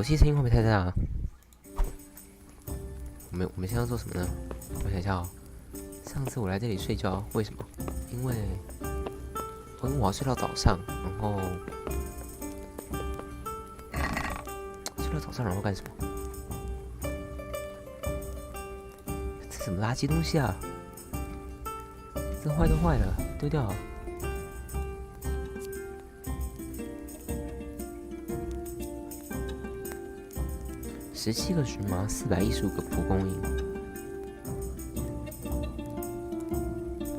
戏声音会不会太大啊？我们现在要做什么呢？我想一下哦。上次我来这里睡觉，为什么？因为我要睡到早上，然后睡到早上，然后干什么？这什么垃圾东西啊？这坏都坏了，丢掉啊。17个荨麻，415个蒲公英，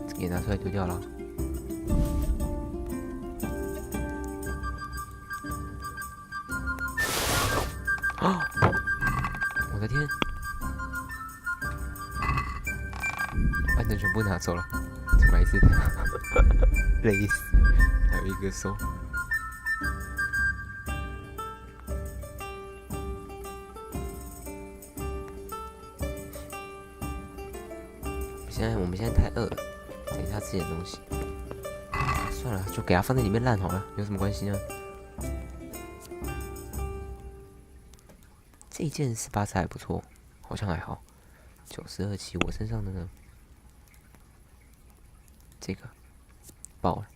这个也拿出来丢掉了。啊！我的天！把灯全部拿走了，重来一次，累死！还有一个手。我们现在太饿了，等一下吃点东西。算了，就给它放在里面烂好了，有什么关系呢？这一件18次还不错，好像还好。92期，我身上的呢？这个爆了。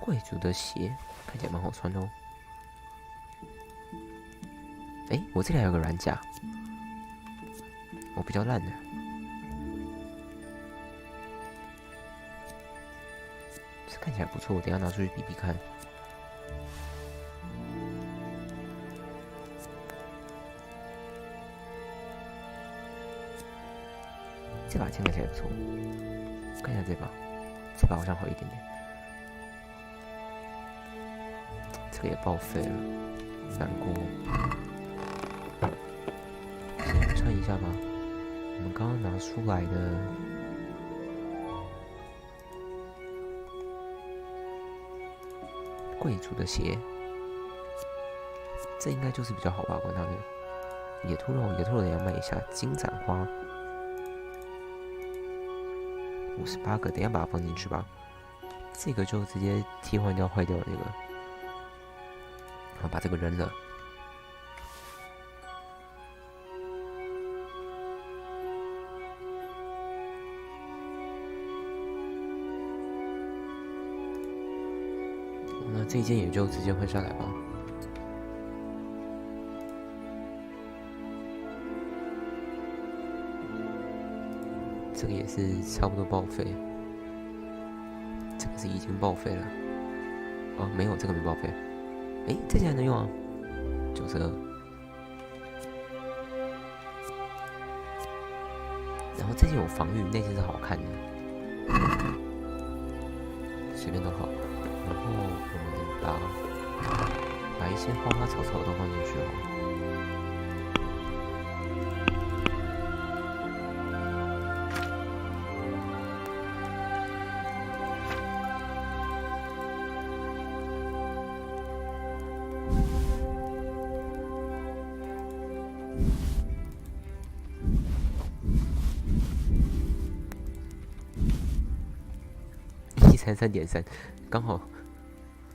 贵族的鞋看起来蛮好穿的哦。我这里还有个软甲，我比较烂的。这看起来不错，我等一下拿出去比比看。这把枪看起来不错，看一下这把好像好一点点。这个也报废了，难过。先穿一下吧。我们刚刚拿出来的贵族的鞋，这应该就是比较好吧？管它的。野兔肉也要卖一下。金盏花58个，等一下把它放进去吧。这个就直接替换掉坏掉的那个。然后把这个扔了。那这一件也就直接换下来吧。这个也是差不多报废。这个是已经报废了。哦，没有，这个没报废。这件还能用啊，92。然后这件有防御，那件是好看的，随便都好。然后我们把一些花花草草都放进去哦。133.3，刚好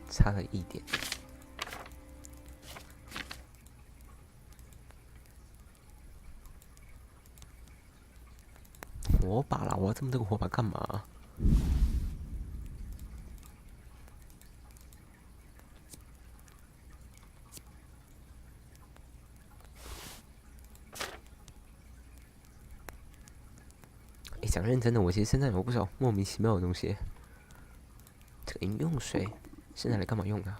差了1点。火把啦！我要这么多个火把干嘛？讲认真的，我其实身上有不少莫名其妙的东西。这个饮用水是拿来干嘛用的？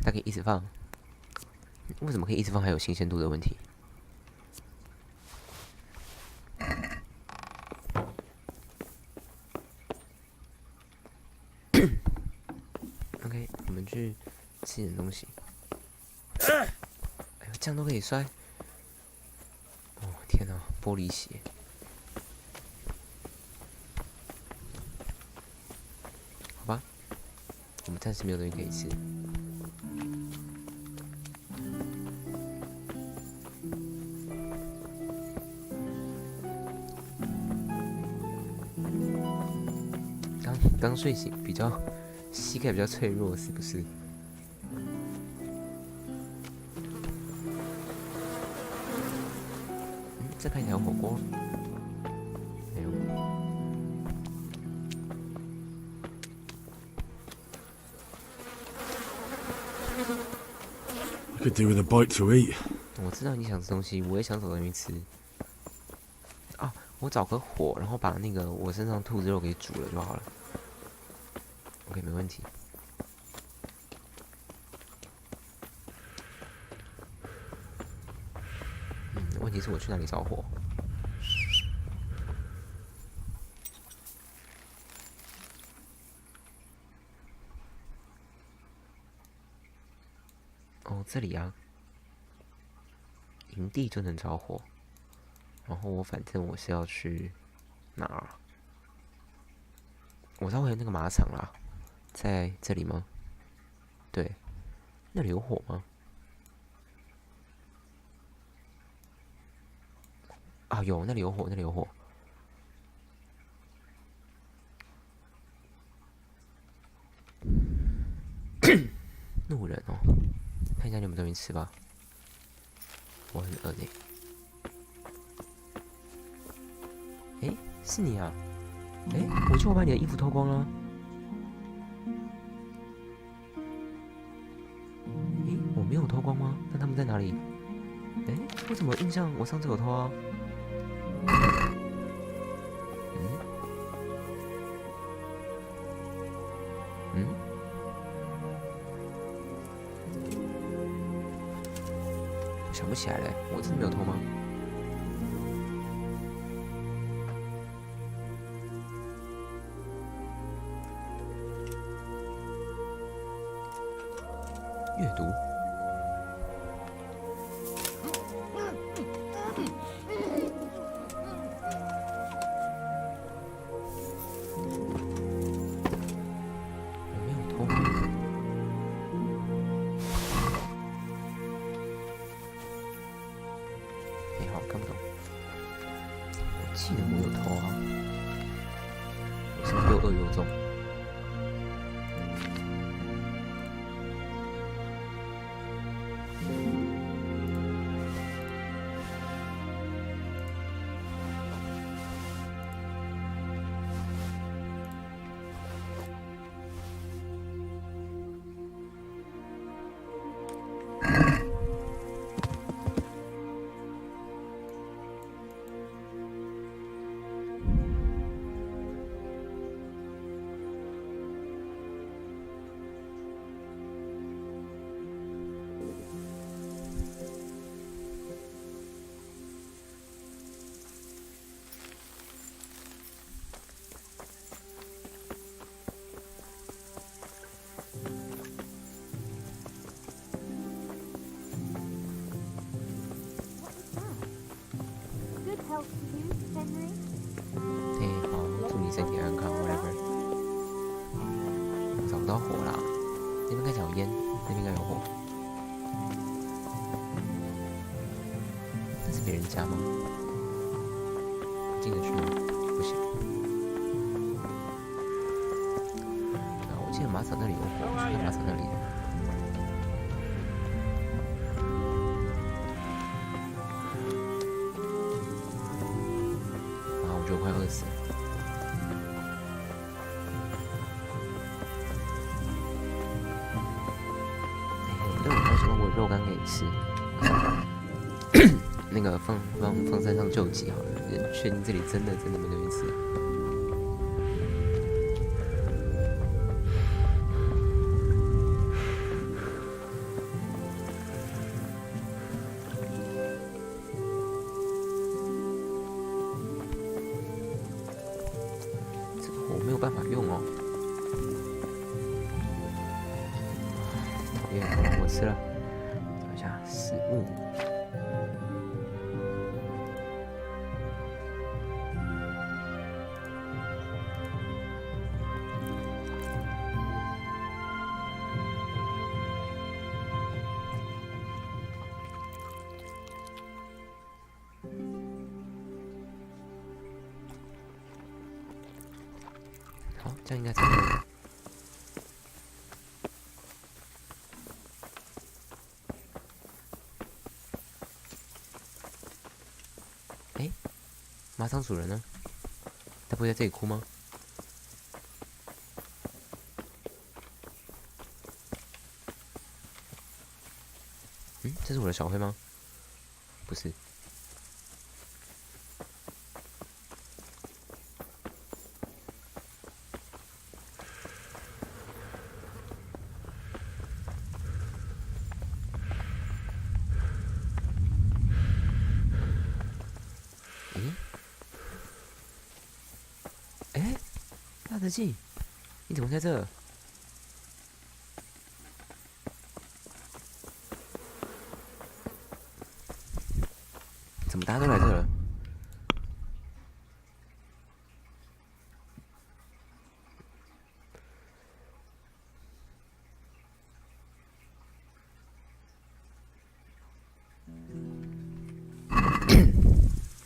它可以一直放，为什么可以一直放？还有新鲜度的问题。OK， 我们去吃点东西。哎呦，这样都可以摔！哦天哪，玻璃鞋。好吧，我们暂时没有东西可以吃。刚睡醒，比较膝盖比较脆弱，是不是？这看起来有火锅，没有。I could do with a bite to eat. 我知道你想吃东西，我也想找东西吃。啊，我找个火，然后把那个我身上兔子肉给煮了就好了。OK， 没问题。问题是我去哪里找火？哦，这里啊，营地就能着火。然后反正我是要去哪儿？我稍微那个马场啦，在这里吗？对，那里有火吗？啊，有，那里有火，那里有火。路人哦，看一下你有没有东西吃吧。我很饿呢。哎，是你啊！哎，我就把你的衣服脱光了。哎，我没有脱光吗？那他们在哪里？哎，我怎么印象我上次有脱啊？我想不起来了，我真的没有脱吗？阅读。我没有脱吗？好，看不懂。我记得我有脱啊，我是不是又恶又重？好，祝你身体安康 ，whatever。我找不到火啦，那边看起来有烟，那边应该有火。那是别人家吗？进得去吗？不行。啊，我记得马场那里有火，我去看马场那里。我快饿死了。但我发现我肉干可以吃。那个放山上救急好了，确定这里真的没东西吃。我没有办法用哦，讨厌！我吃了，找一下食物。这样应该才对。哎，马场主人呢？他不会在这里哭吗？嗯，这是我的小灰吗？不是。哎，大德记，你怎么在这？怎么大家都来这了？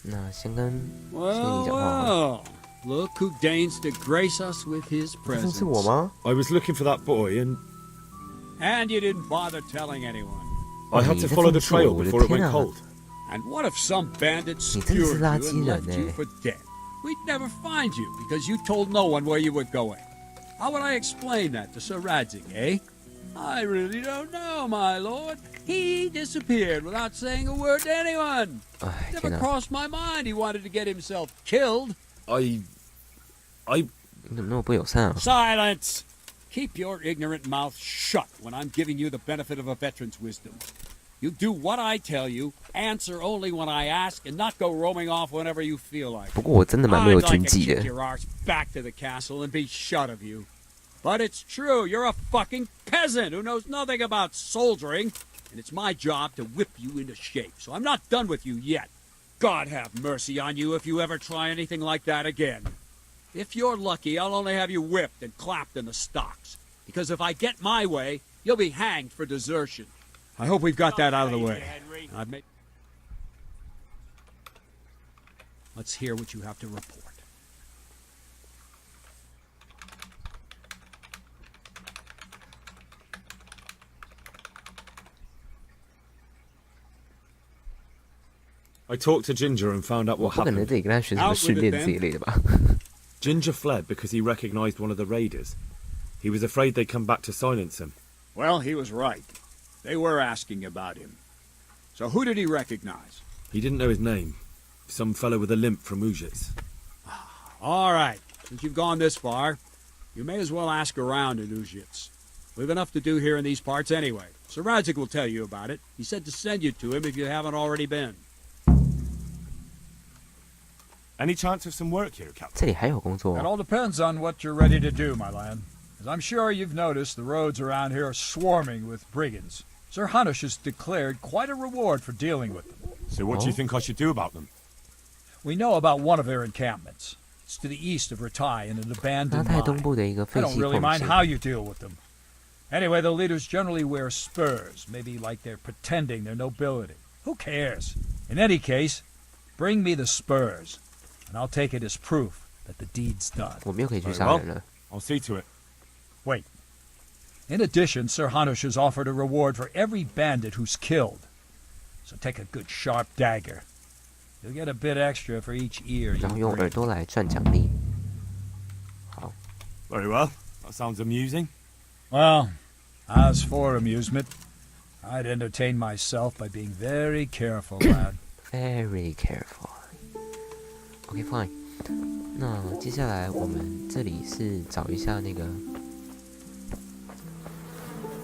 那先跟先讲话。Look who deigns to grace us with his 这 presence. 是我吗？ I was looking for that boy and And you didn't bother telling anyone. I had to follow the trail before it went cold. And what if some bandit 你真的是 skewered 垃 you 圾 and 人 left you 欸 for dead? We'd never find you because you told no one where you were going. How would I explain that to Sir Radzig, eh? I really don't know, my lord. He disappeared without saying a word to anyone. 哎， Never 天哪！ crossed my mind he wanted to get himself killed. I 你怎么那么不友善啊？ Silence! Keep your ignorant mouth shut when I'm giving you the benefit of a veteran's wisdom. You do what I tell you, answer only when I ask, and not go roaming off whenever you feel like. 不过我真的蛮没有 I'd 军 like to 纪 kick 的。 your arse back to the castle and be shut of you. But it's true, you're a fucking peasant who knows nothing about soldiering, and it's my job to whip you into shape, so I'm not done with you yet. God have mercy on you if you ever try anything like that again. If you're lucky, I'll only have you whipped and clapped in the stocks. Because if I get my way, you'll be hanged for desertion. I hope we've got that out of the way. Let's hear what you have to report. I talked to Ginger and found out 我 what 不可能 happened. 自己跟他学什么训练这一类的吧？ Ginger fled because he recognized one of the raiders. He was afraid they'd come back to silence him. Well, he was right. They were asking about him. So who did he recognize? He didn't know his name. Some fellow with a limp from Ujits. All right. Since you've gone this far, you may as well ask around in Ujits. We've enough to do here in these parts anyway. Sir Radzig will tell you about it. He said to send you to him if you haven't already been. Any chance of some work here, Captain? 这里还有工作 It all depends on what you're ready to do, my lad. As I'm sure you've noticed, the roads around here are swarming with brigands. Sir Hanush has declared quite a reward for dealing with them. So what do you think I should do about them? We know about one of their encampments. It's to the east of Ratai in an 拉 abandoned 泰东 mine. 部的一个 I 废 don't 弃 really 矿 mind 池。 how you deal with them. Anyway, the leaders generally wear spurs, maybe like they're pretending their nobility. Who cares? In any case, bring me the spurs, and I'll take it as proof that the deed's done. 我们又可以去 Very 杀 well. 人了。 I'll see to it. Wait. In addition, Sir Hanush has offered a reward for every bandit who's killed. So take a good sharp dagger. You'll get a bit extra for each ear 然后 you 用耳 bring. 朵来赚奖励。好， Very well. That sounds amusing. Well, as for amusement, I'd entertain myself by being very careful, lad. very careful. OK fine。那接下来我们这里是找一下那个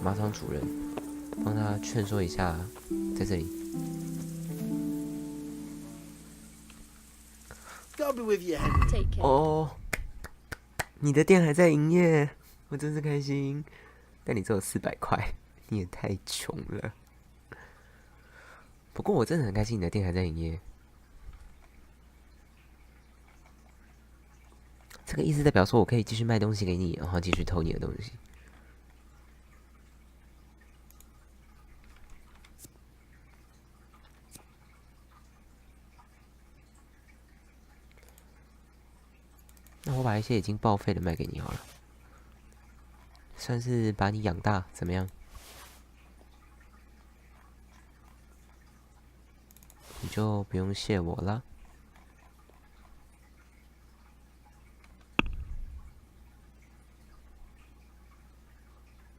马场主人，帮他劝说一下，在这里。 God be with you, Henry. Take care. 哦，你的店还在营业，我真是开心。但你只有400块，你也太穷了。不过我真的很开心，你的店还在营业。这个意思代表说我可以继续卖东西给你，然后继续偷你的东西。那我把一些已经报废的卖给你好了，算是把你养大，怎么样？你就不用谢我了。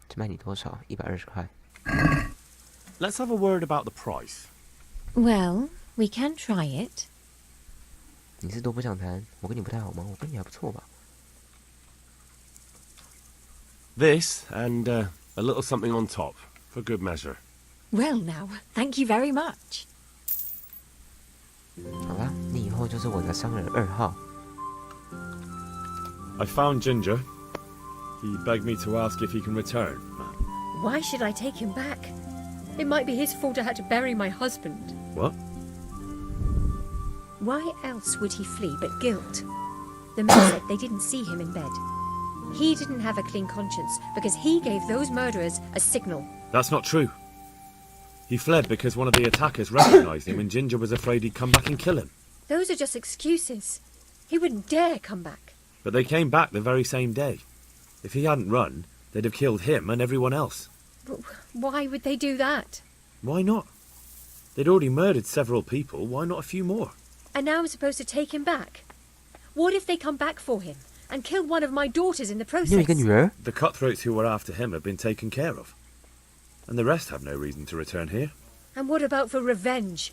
这卖你多少？120块。Let's have a word about the price. Well, we can try it. 你是都不想谈？我跟你不太好吗？我跟你还不错吧？ This and a little something on top, for good measure. Well now, thank you very much. 好啦，你以后就是我的商人2号。I found Ginger. He begged me to ask if he can return. Why should I take him back? It might be his fault I had to bury my husband. What? Why else would he flee but guilt? The men said they didn't see him in bed. He didn't have a clean conscience because he gave those murderers a signal. That's not true. He fled because one of the attackers recognized him and Ginger was afraid he'd come back and kill him. Those are just excuses. He wouldn't dare come back. But they came back the very same day. If he hadn't run, they'd have killed him and everyone else. But why would they do that? Why not? They'd already murdered several people, why not a few more? And now I'm supposed to take him back? What if they come back for him and kill one of my daughters in the 你有一个 process? 女儿？ The cutthroats who were after him have been taken care of. And the rest have no reason to return here. And what about for revenge?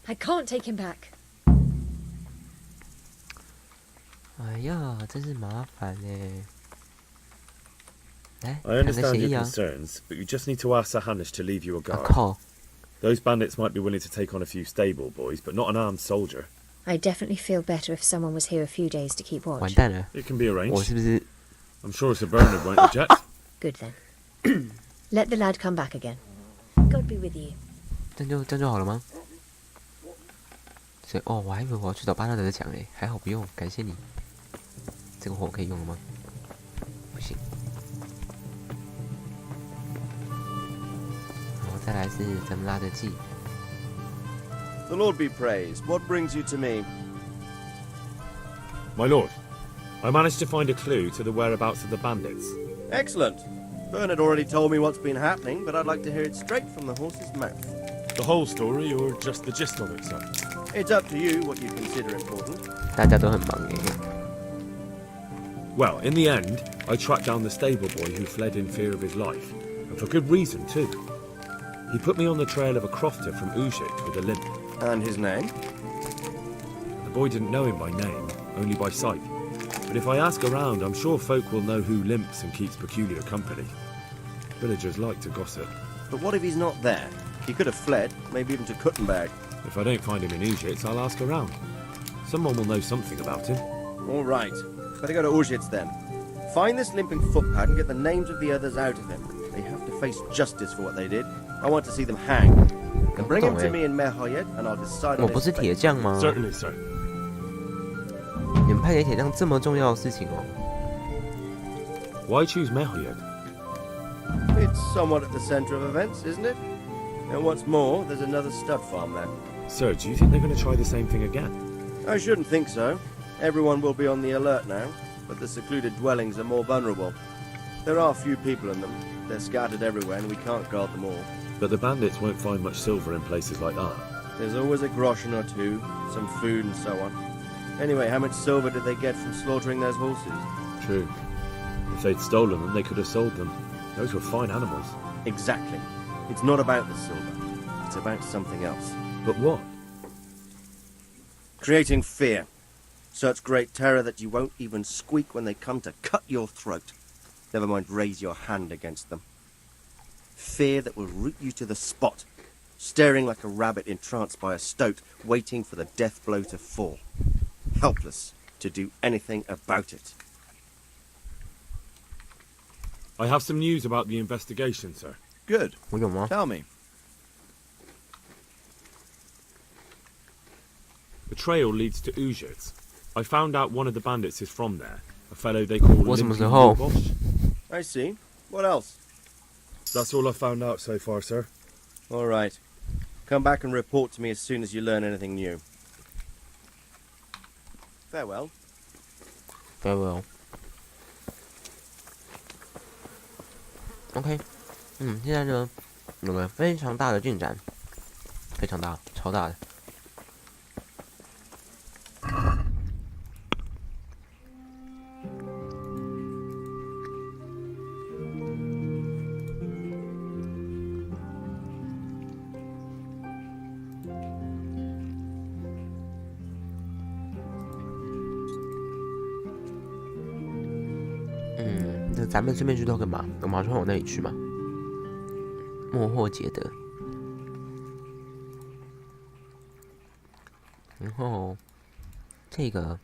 I can't take him back. 哎呀，真是麻烦呢。来， I 谈个协 understand 议 your 啊！ concerns, but you just need to ask Sir Hanish to leave you a 啊 guard. 靠！ Those bandits might be willing to take on a few stable boys, but not an armed soldier. I definitely feel better if someone was here a few days to keep 完 watch. 蛋了， It can be 我 arranged. 是不是？ I'm sure Sir Bernard won't object. Good then. Let the lad come back again. God be with you. 这样就好了吗？所以哦，我还以为我要去找巴纳德讲诶，还好不用，感谢你。这个火可以用了吗？不行。然后再来是咱们拉的记， The Lord be praised. What brings you to me? My lord, I managed to find a clue to the whereabouts of the bandits. Excellent. Bernard already told me what's been happening, but I'd like to hear it straight from the horse's mouth. The whole story or just the gist of it, sir? It's up to you what you consider important. 大家都很忙诶。 Well, in the end, I tracked down the stable boy who fled in fear of his life, and for good reason too. He put me on the trail of a crofter from Ujit with a limp. And his name? The boy didn't know him by name, only by sight. But if I ask around, I'm sure folk will know who limps and keeps peculiar company. Villagers like to gossip. But what if he's not there? He could have fled, maybe even to Kuttenberg. If I don't find him in Ujit, I'll ask around. Someone will know something about him. All right. Better go to Urzhitz then. Find this limping footpad and get the names of the others out of him. They have to face justice for what they did. I want to see them hanged. And bring him to me in Mehoyed, and I'll decide 我 on 不 his 是铁 fate. 匠吗？ Certainly, sir. 你们派给铁匠这么重要的事情哦？ Why choose Mehoyed? It's somewhat at the centre of events, isn't it? And what's more, there's another stud farm there. Sir, do you think they're going to try the same thing again? I shouldn't think so. Everyone will be on the alert now, but the secluded dwellings are more vulnerable. There are few people in them. They're scattered everywhere and we can't guard them all. But the bandits won't find much silver in places like that. There's always a groschen or two, some food and so on. Anyway, how much silver did they get from slaughtering those horses? True. If they'd stolen them, they could have sold them. Those were fine animals. Exactly. It's not about the silver. It's about something else. But what? Creating fear. Such great terror that you won't even squeak when they come to cut your throat. Never mind raise your hand against them. Fear that will root you to the spot, staring like a rabbit entranced by a stoat, waiting for the death blow to fall. Helpless to do anything about it. I have some news about the investigation, sir. Good. 我有吗？ Tell me. The trail leads to Ujit. I found out one of the bandits is from there. A fellow they call 我什么 Limpy 时候？ Bosch. I see. What else? That's all I found out so far, sir. All right. Come back and report to me as soon as you learn anything new. Farewell. farewell。OK，现在呢有个非常大的进展，非常大，超大的。咱们顺便去偷干嘛？我马上往那里去嘛。莫霍杰德，然后这个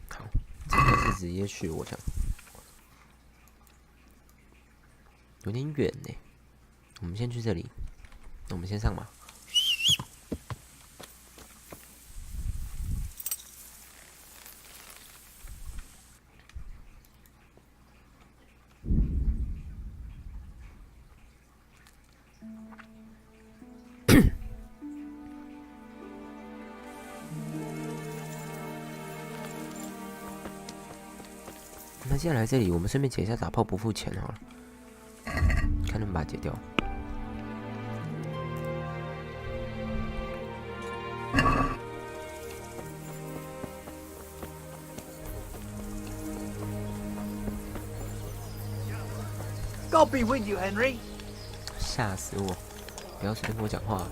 好，这个是直接去，我想有点远呢。我们先去这里，那我们先上嘛。那既然来这里，我们顺便解一下打炮不付钱好了，看能不能把它解掉。God be with you, Henry. 吓死我！不要随便跟我讲话。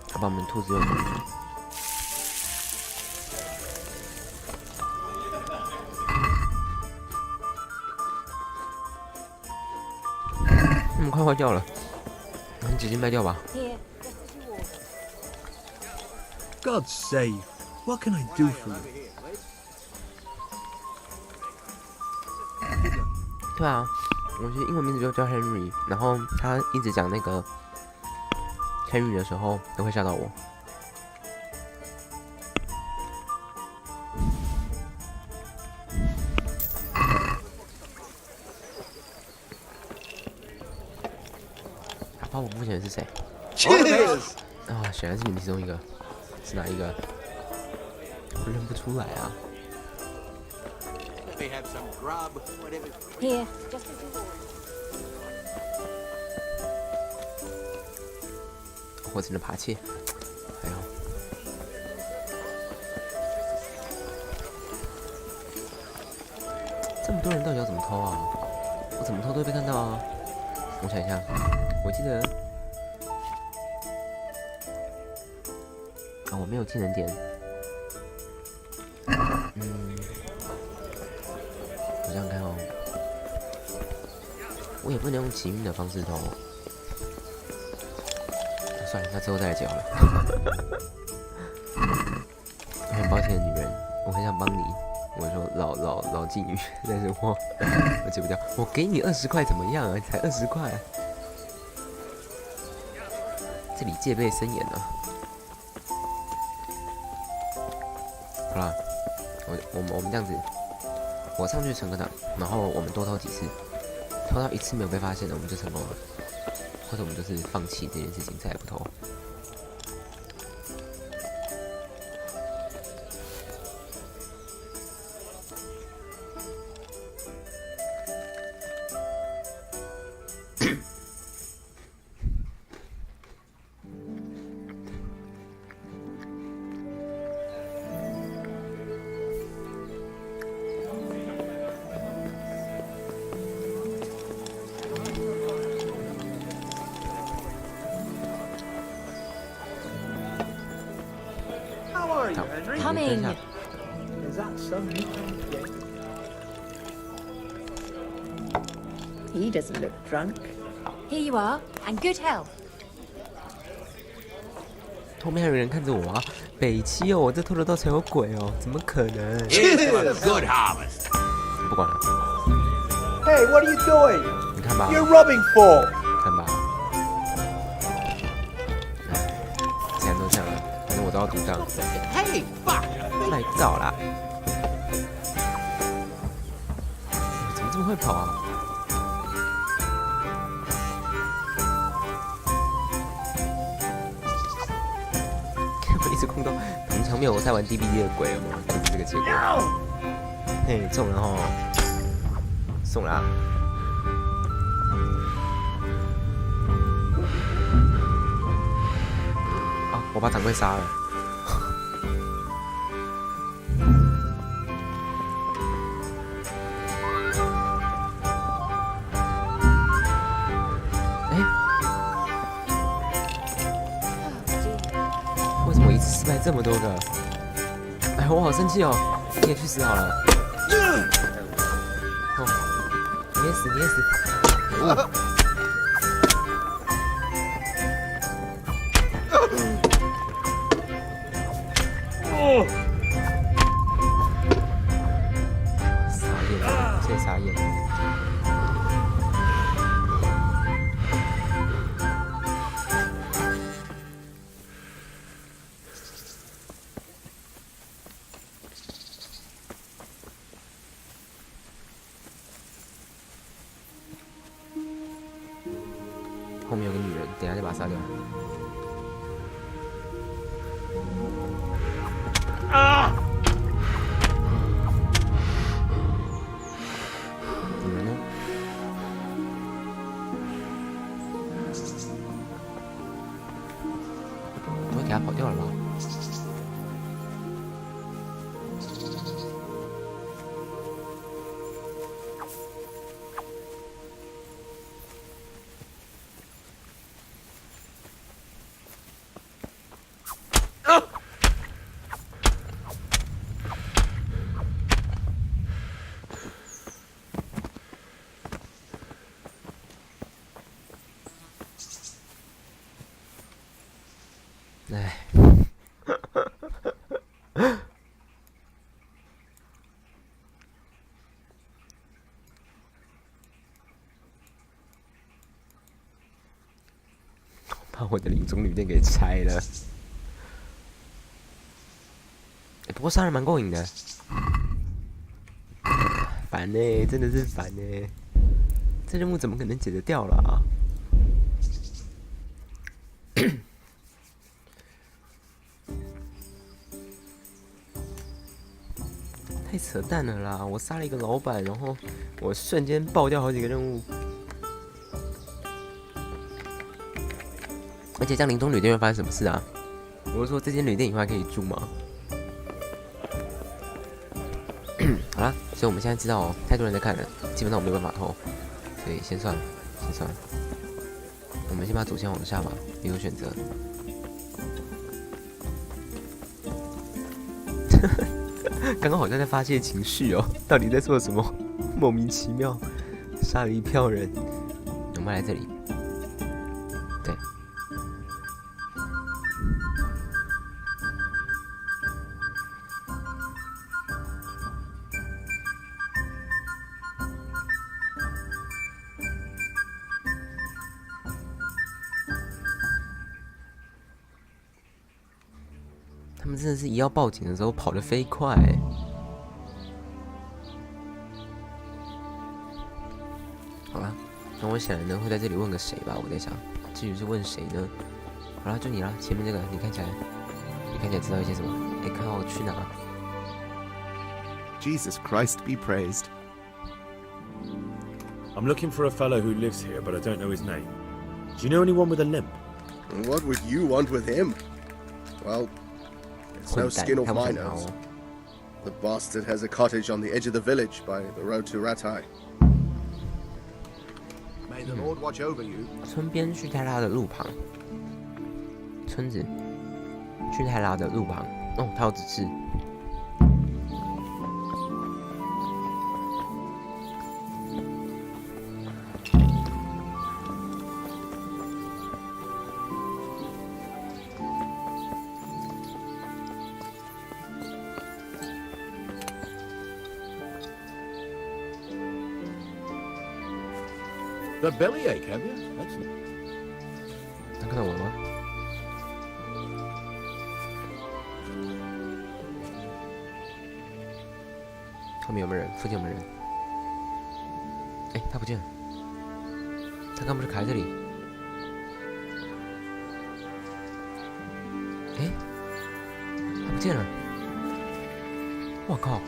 他把我们兔子又走了。快坏掉了，你直接卖掉吧。God's sake, what can I do for you? 对啊，我其实英文名字就叫 Henry， 然后他一直讲那个 Henry 的时候，都会吓到我。帮我付钱的是谁？ Cheers! 啊，显然是你们其中一个，是哪一个？我认不出来啊。Here, just as you want. 火神的扒切，还好。这么多人到底要怎么偷啊？我怎么偷都会被看到啊！我想一下，我记得啊，我没有技能点。我想想看哦，我也不能用奇运的方式偷。算了，那之后再来解好了。很抱歉，女人，我很想帮你。我说老妓女，但是我解不掉。我给你20块怎么样啊？才20块。这里戒备森严啊。好啦，我们这样子，我上去存个档，然后我们多偷几次，偷到1次没有被发现的，我们就成功了。或者我们就是放弃这件事情，再也不偷。Coming. Is that some new kind of game? He doesn't look drunk. Here you are, and good health. 后面还有人看着我啊！北七哦，我这偷得到才有鬼哦，怎么可能？ Good harvest. 不管了， Hey, what are you doing? 你看吧， You're robbing for. 看吧，既然都这样了，反正我都要独当。 Hey, fuck! 卖照啦！么会跑啊？我一直空洞，平常没有我在玩 DVD 的鬼了吗？就是这个结果。嘿，中了吼，送了啊！啊，我把掌柜杀了。为什么一次失败这么多个？哎，我好生气哦！你也去死好了！哦，你也死，你也死！傻眼，最傻眼。后面有个女人，等一下就把她杀掉。啊！女人呢？不会给她跑掉了吧？哎，把我的林中旅店给拆了。不过杀人蛮过瘾的。烦呢，真的是烦呢。这任务怎么可能解得掉了啊？太扯淡了啦！我杀了一个老板，然后我瞬间爆掉好几个任务，而且这样林中旅店会发生什么事啊？我是说，这间旅店以后还可以住吗？好啦，所以我们现在知道哦，太多人在看了，基本上我没有办法偷，所以先算了，先算了。我们先把主线往下吧，别有选择。刚刚好像在发泄情绪哦，到底在做什么？莫名其妙，杀了一票人。我们来这里，对，他们真的是一要报警的时候跑得飞快。好啦，那我显然呢会在这里问个谁吧，我在想，至于是问谁呢？好啦，就你啦，前面这个你看起来知道一些什么？哎，看我去哪？Jesus Christ be praised. I'm looking for a fellow who lives here, but I don't know his name. Do you know anyone with a limp? And what would you want with him? Well, it's no skin off my nose. The bastard has a cottage on the edge of the village by the road to Ratai. May the Lord watch over you. 村边去泰拉的路旁，村子去泰拉的路旁。哦，他有指示。The bellyache, have you? Excellent. 能看到我吗？后面有没有人？附近有没有人？哎，他不见了，他刚不是卡在这里？哎，他不见了！我靠！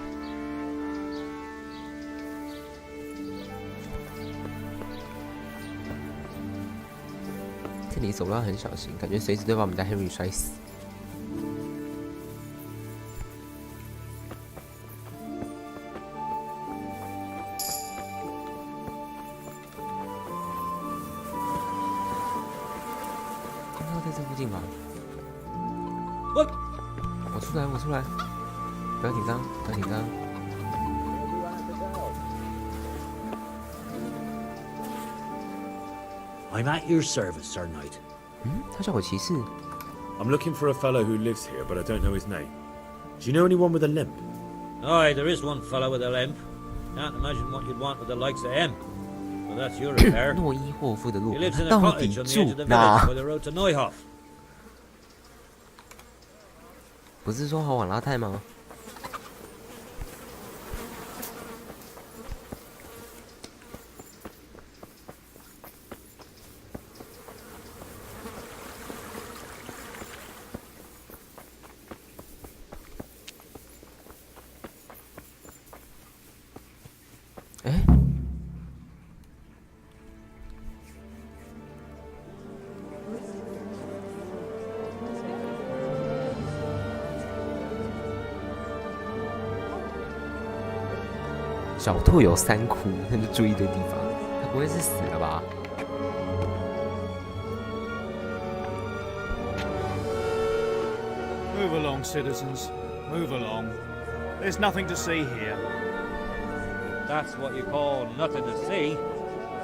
这里走路要很小心，感觉随时都把我们家 Henry 摔死。应该在这附近吧？我出来，我出来！不要紧张，不要紧张。I'm at your service, Sir Knight. 他叫我骑士。I'm looking for a fellow who lives here, but I don't know his name. Do you know anyone with a limp? Aye, there is one fellow with a limp. Can't imagine what you'd want with the likes of him. But that's your affair. 诺伊霍夫的路， He lives 他 in a 到 cottage 底 on the 住 edge of the 哪 village by？the road to Neuhof. 不是说好往拉泰吗？哎，小兔有3窟，那就注意的地方，他不会是死了吧？ Move along, citizens. Move along. There's nothing to see here. That's what you call nothing to see.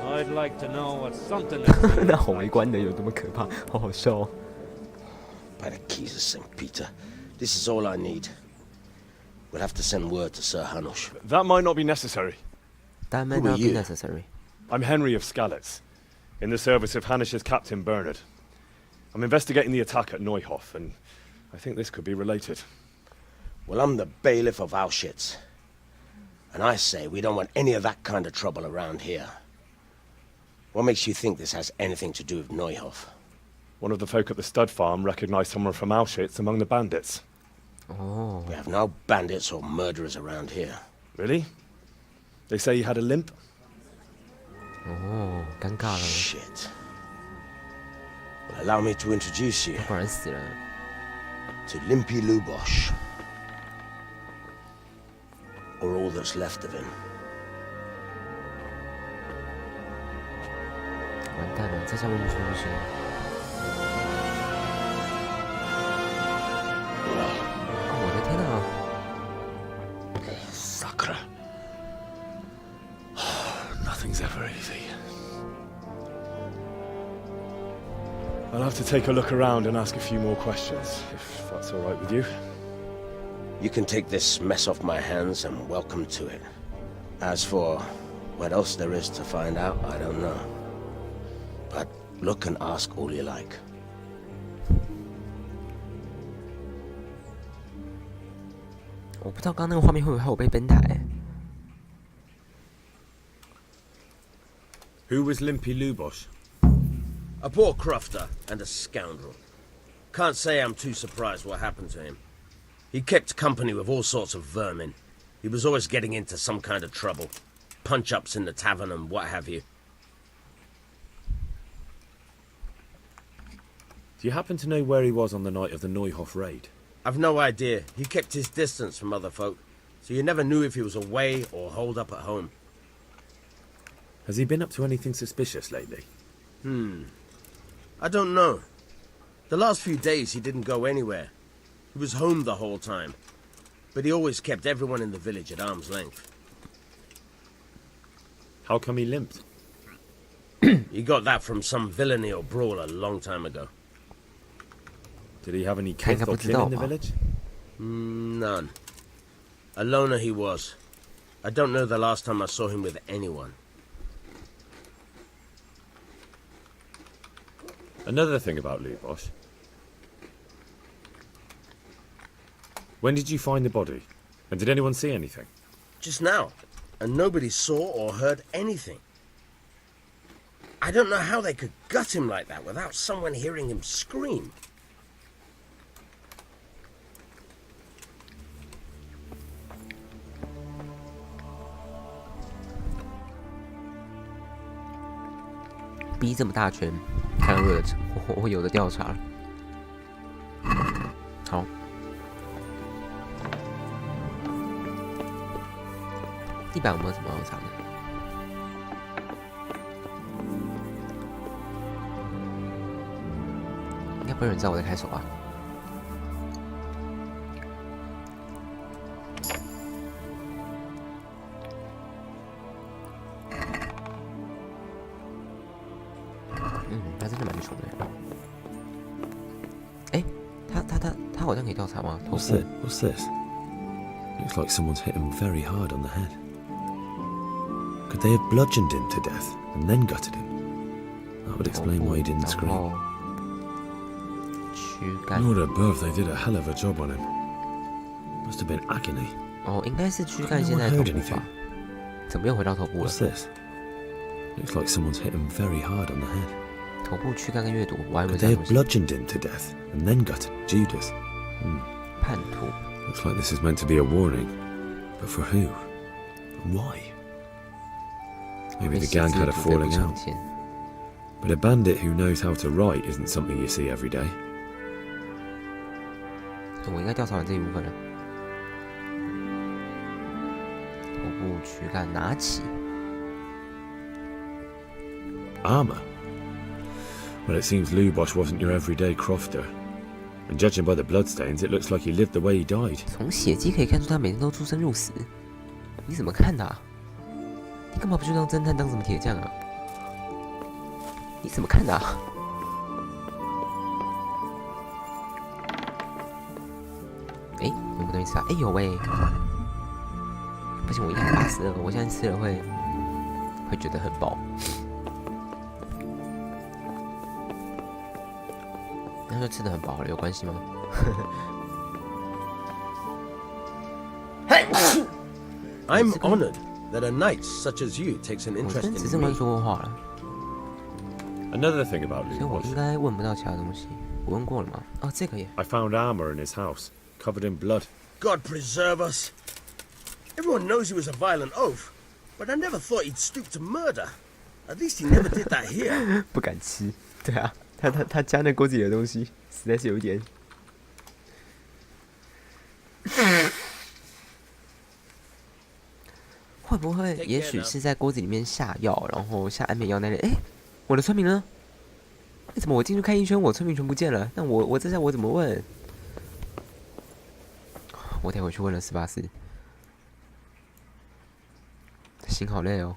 I'd like to know what something to see. 那宏观的有多么可怕？好好笑哦！ By the keys of St. Peter, this is all I need. We'll have to send word to Sir Hanush. That might not be necessary. That might Who are not be you? necessary. I'm Henry of Skalitz, in the service of Hanush's captain Bernard. I'm investigating the attack at Neuhof, and I think this could be related. Well, I'm the bailiff of Auschwitz. And I say we don't want any of that kind of trouble around here. What makes you think this has anything to do with Neuhof? One of the folk at the stud farm recognized someone from Auschwitz among the bandits. Oh. We have no bandits or murderers around here. Really? They say he had a limp? 哦，尴尬了， Shit. Well, allow me to introduce you 他果然死了。 to Limpy Lubosh. Or all that's left of him. 完蛋了，这下问出不行。哦，我的天哪！ Sakra. Nothing's ever easy. I'll have to take a look around and ask a few more questions, if that's all right with you. You can take this mess off my hands and welcome to it. As for what else there is to find out, I don't know. But look and ask all you like. 我不知道刚刚那个画面会不会害我被崩台。 Who was Limpy Lubosh? A poor crofter and a scoundrel. Can't say I'm too surprised what happened to him. He kept company with all sorts of vermin. He was always getting into some kind of trouble. Punch-ups in the tavern and what have you. Do you happen to know where he was on the night of the Neuhof raid? I've no idea. He kept his distance from other folk, so you never knew if he was away or holed up at home. Has he been up to anything suspicious lately? I don't know. The last few days he didn't go anywhere. He was home the whole time. But he always kept everyone in the village at arm's length. How come he limped? He got that from some villainy or brawl a long time ago. Did he have any kith or kin in the village? None. A loner he was. I don't know the last time I saw him with anyone. Another thing about Lubosh. When did you find the body? And did anyone see anything? Just now. And nobody saw or heard anything. I don't know how they could gut him like that without someone hearing him scream. B 这么大圈，看到我有的调查了。好，地板有没有什么好查的？应该不会有人知道我在开手吧？他真的蛮穷的。哎，他好像可以调查吗？ What's this? Looks like someone's hit him very hard on the head. Could they have bludgeoned him to death and then gutted him? That would explain why he didn't scream. Lord above, they did a hell of a job on him. Must have been agony. 哦，应该是躯干现在头部吧？怎么又回到头部了 What's this? Looks like someone's hit him very hard on the head. 头部躯干跟阅读，我还以为 Could 这 they 样 have 东西。 bludgeoned him to death and then gutted Judas? 叛徒。Looks like this is meant to be a warning. But for who? And why? Maybe the gang had a falling out. But a bandit who knows how to write isn't something you see every day. 我应该调查完这一部分了。头部躯干拿起。 Armour? Well, it seems Lubosh wasn't your everyday crofter. And judging by the bloodstains, it looks like he lived the way he died. 从血迹可以看出他每天都出生入死。你怎么看的、啊？你干嘛不去当侦探，当什么铁匠啊？你怎么看的、啊？哎，有没有东西吃啊？哎，有喂、不行，我182，我现在吃了会觉得很饱。那就吃得很饱了，有关系吗？I'm honored that a knight such as you takes an 我 interest 跟执 in 政官 me. 说过话了， Another thing about 所以我 Lubosh, 应该问不到其他东西。我问过了吗？哦，这个耶。 I found armour in his house, covered in blood. God preserve us. Everyone knows he was a violent oaf, but I never thought he'd stoop to murder. At least he never did that here. 不敢吃。对啊，他加那锅子里的东西，实在是有一点。会不会，也许是在锅子里面下药，然后下安眠药那类？哎，我的村民呢？为什么我进去看一圈，我村民全不见了？那我这下我怎么问？我得回去问了18世。心好累哦。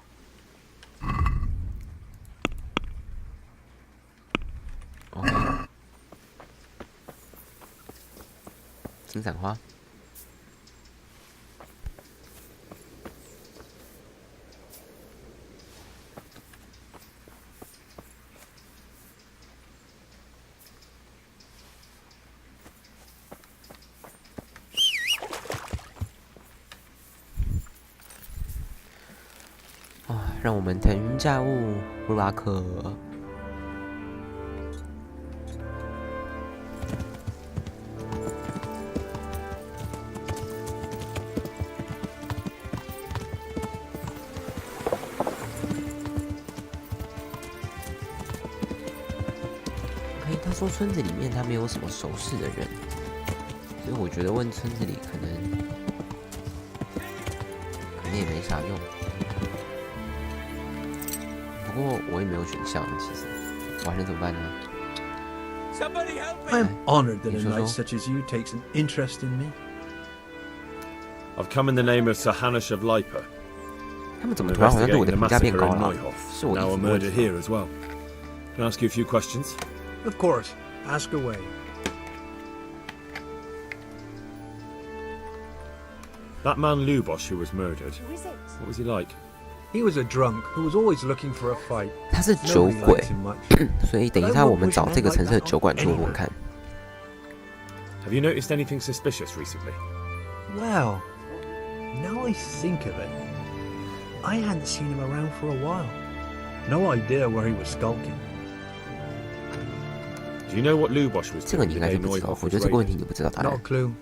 OK， 金伞花。让我们腾云驾雾，布拉克。OK， 他说村子里面他没有什么熟识的人，所以我觉得问村子里可能也没啥用。 不过我也没有选项，其实我还能怎么办呢 I am honored that a knight such as you takes an interest in me. I've come in the name of Sir Hanush of Lipa. 他们怎么突然好像对我的 Investigating 评 the 价变 massacre 高 in 了？ Neuhof. 是我 Now a 一直问 murder here as well. Can I ask you a few questions? Of course, ask away. That man Lubosh who was murdered. What was he like? He was a drunk who was always looking for a fight. 他是酒 Nobody 鬼 liked him much. 所以等一下我们找这个橙色酒馆去问问看。 Have you noticed anything suspicious recently? Well, now I think of it, I hadn't seen him around for a while. No idea where he was skulking. Do you know what Lubosh was 这个 doing 你应 the 该 day 就不知道， Neuhoff 我觉 was 得这个问题 raided? 你不知道答 Not 案 a。clue.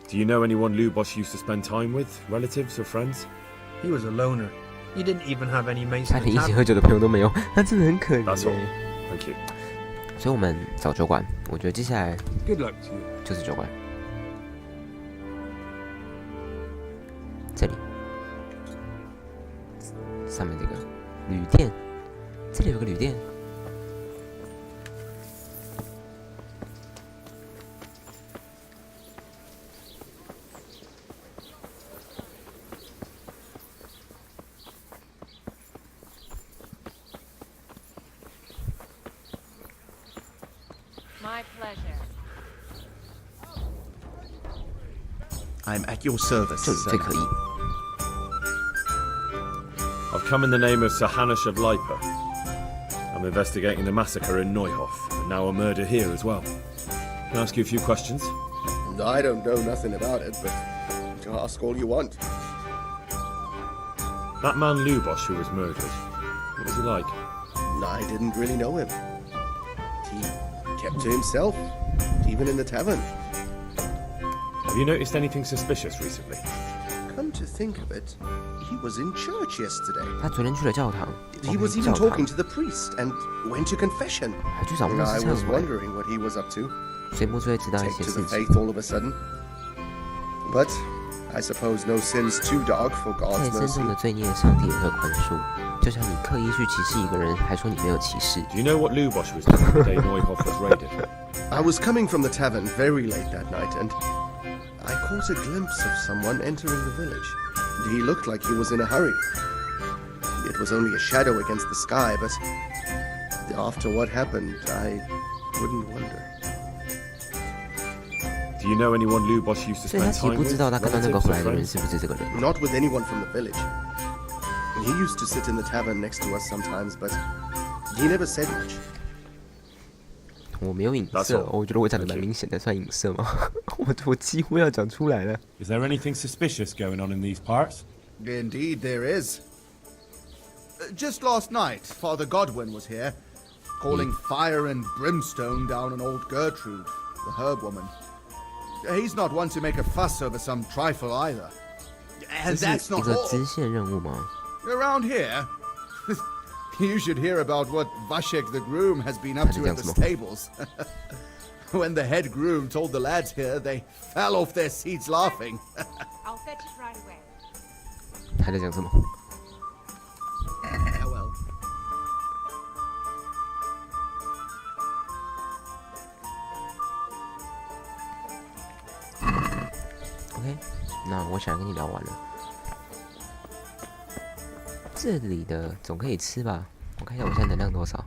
Do you know anyone Lubosh used to spend time with, relatives or friends? He was a loner. He didn't even have any mates 他 in 连 the 一起 tavern. 喝酒的朋友都没有，他真的很可怜 That's all. 欸。 Thank you. 所以我们找酒馆，我觉得接下来 Good luck to you. 就是酒馆。这里，上面这个旅店，这里有个旅店。My pleasure. I'm at your service, 这里 sir. 最可以。 I've come in the name of Sir Hanish of Lipa. I'm investigating the massacre in Neuhoff, and now a murder here as well. Can I ask you a few questions? I don't know nothing about it, but you ask all you want. That man Lubosh who was murdered, what was he like? I didn't really know him. He kept to himself, even in the tavern. Have you noticed anything suspicious recently? Come to think of it, he was in church yesterday. 他昨天去了教堂， He was even talking to the priest and went to confession. 还去找牧师 I 忏 was 悔， wondering what he was up to. 所以牧师会知道一 Take 些 to 事 the 情。 faith all of a sudden. But I suppose no sin's too dark for 再 God's 深 mercy. 重的罪孽，上帝也会宽恕。就像你刻意去歧视一个人，还说你没有歧视。 Do you know what Lubosh was doing the day Neuhoff was raided? I was coming from the tavern very late that night, and I caught a glimpse of someone entering the village. He looked like he was in a hurry. It was only a shadow against the sky, but after what happened, I wouldn't wonder. Do you know anyone Lubosh used to 所以他 spend 其实 time 不 with, 知道他刚刚那个 relatives 回 or 来的人 friends? 是不是这个人。 Not with anyone from the village. He used to sit in the tavern next to us sometimes, but he never said much. 我没有影 That's 射 all.，我觉得我讲的蛮明显的，算影射吗？我几乎要讲出来了。 Is there anything suspicious going on in these parts? Indeed, there is. Just last night, Father Godwin was here, calling fire and brimstone down on old Gertrude, the herb woman. He's not one to make a fuss over some trifle either. 这 And 是 that's 一 not 个 all. 支线任务吗？ Around here, you should hear about what Vashek the groom has been up to at the 他在讲什么？ stables. When the head groom told the lads here, they fell off their seats laughing. I'll fetch it right away. 他在讲什么？ Oh well. OK，那我想跟你聊完了。这里的总可以吃吧？我看一下我现在能量多少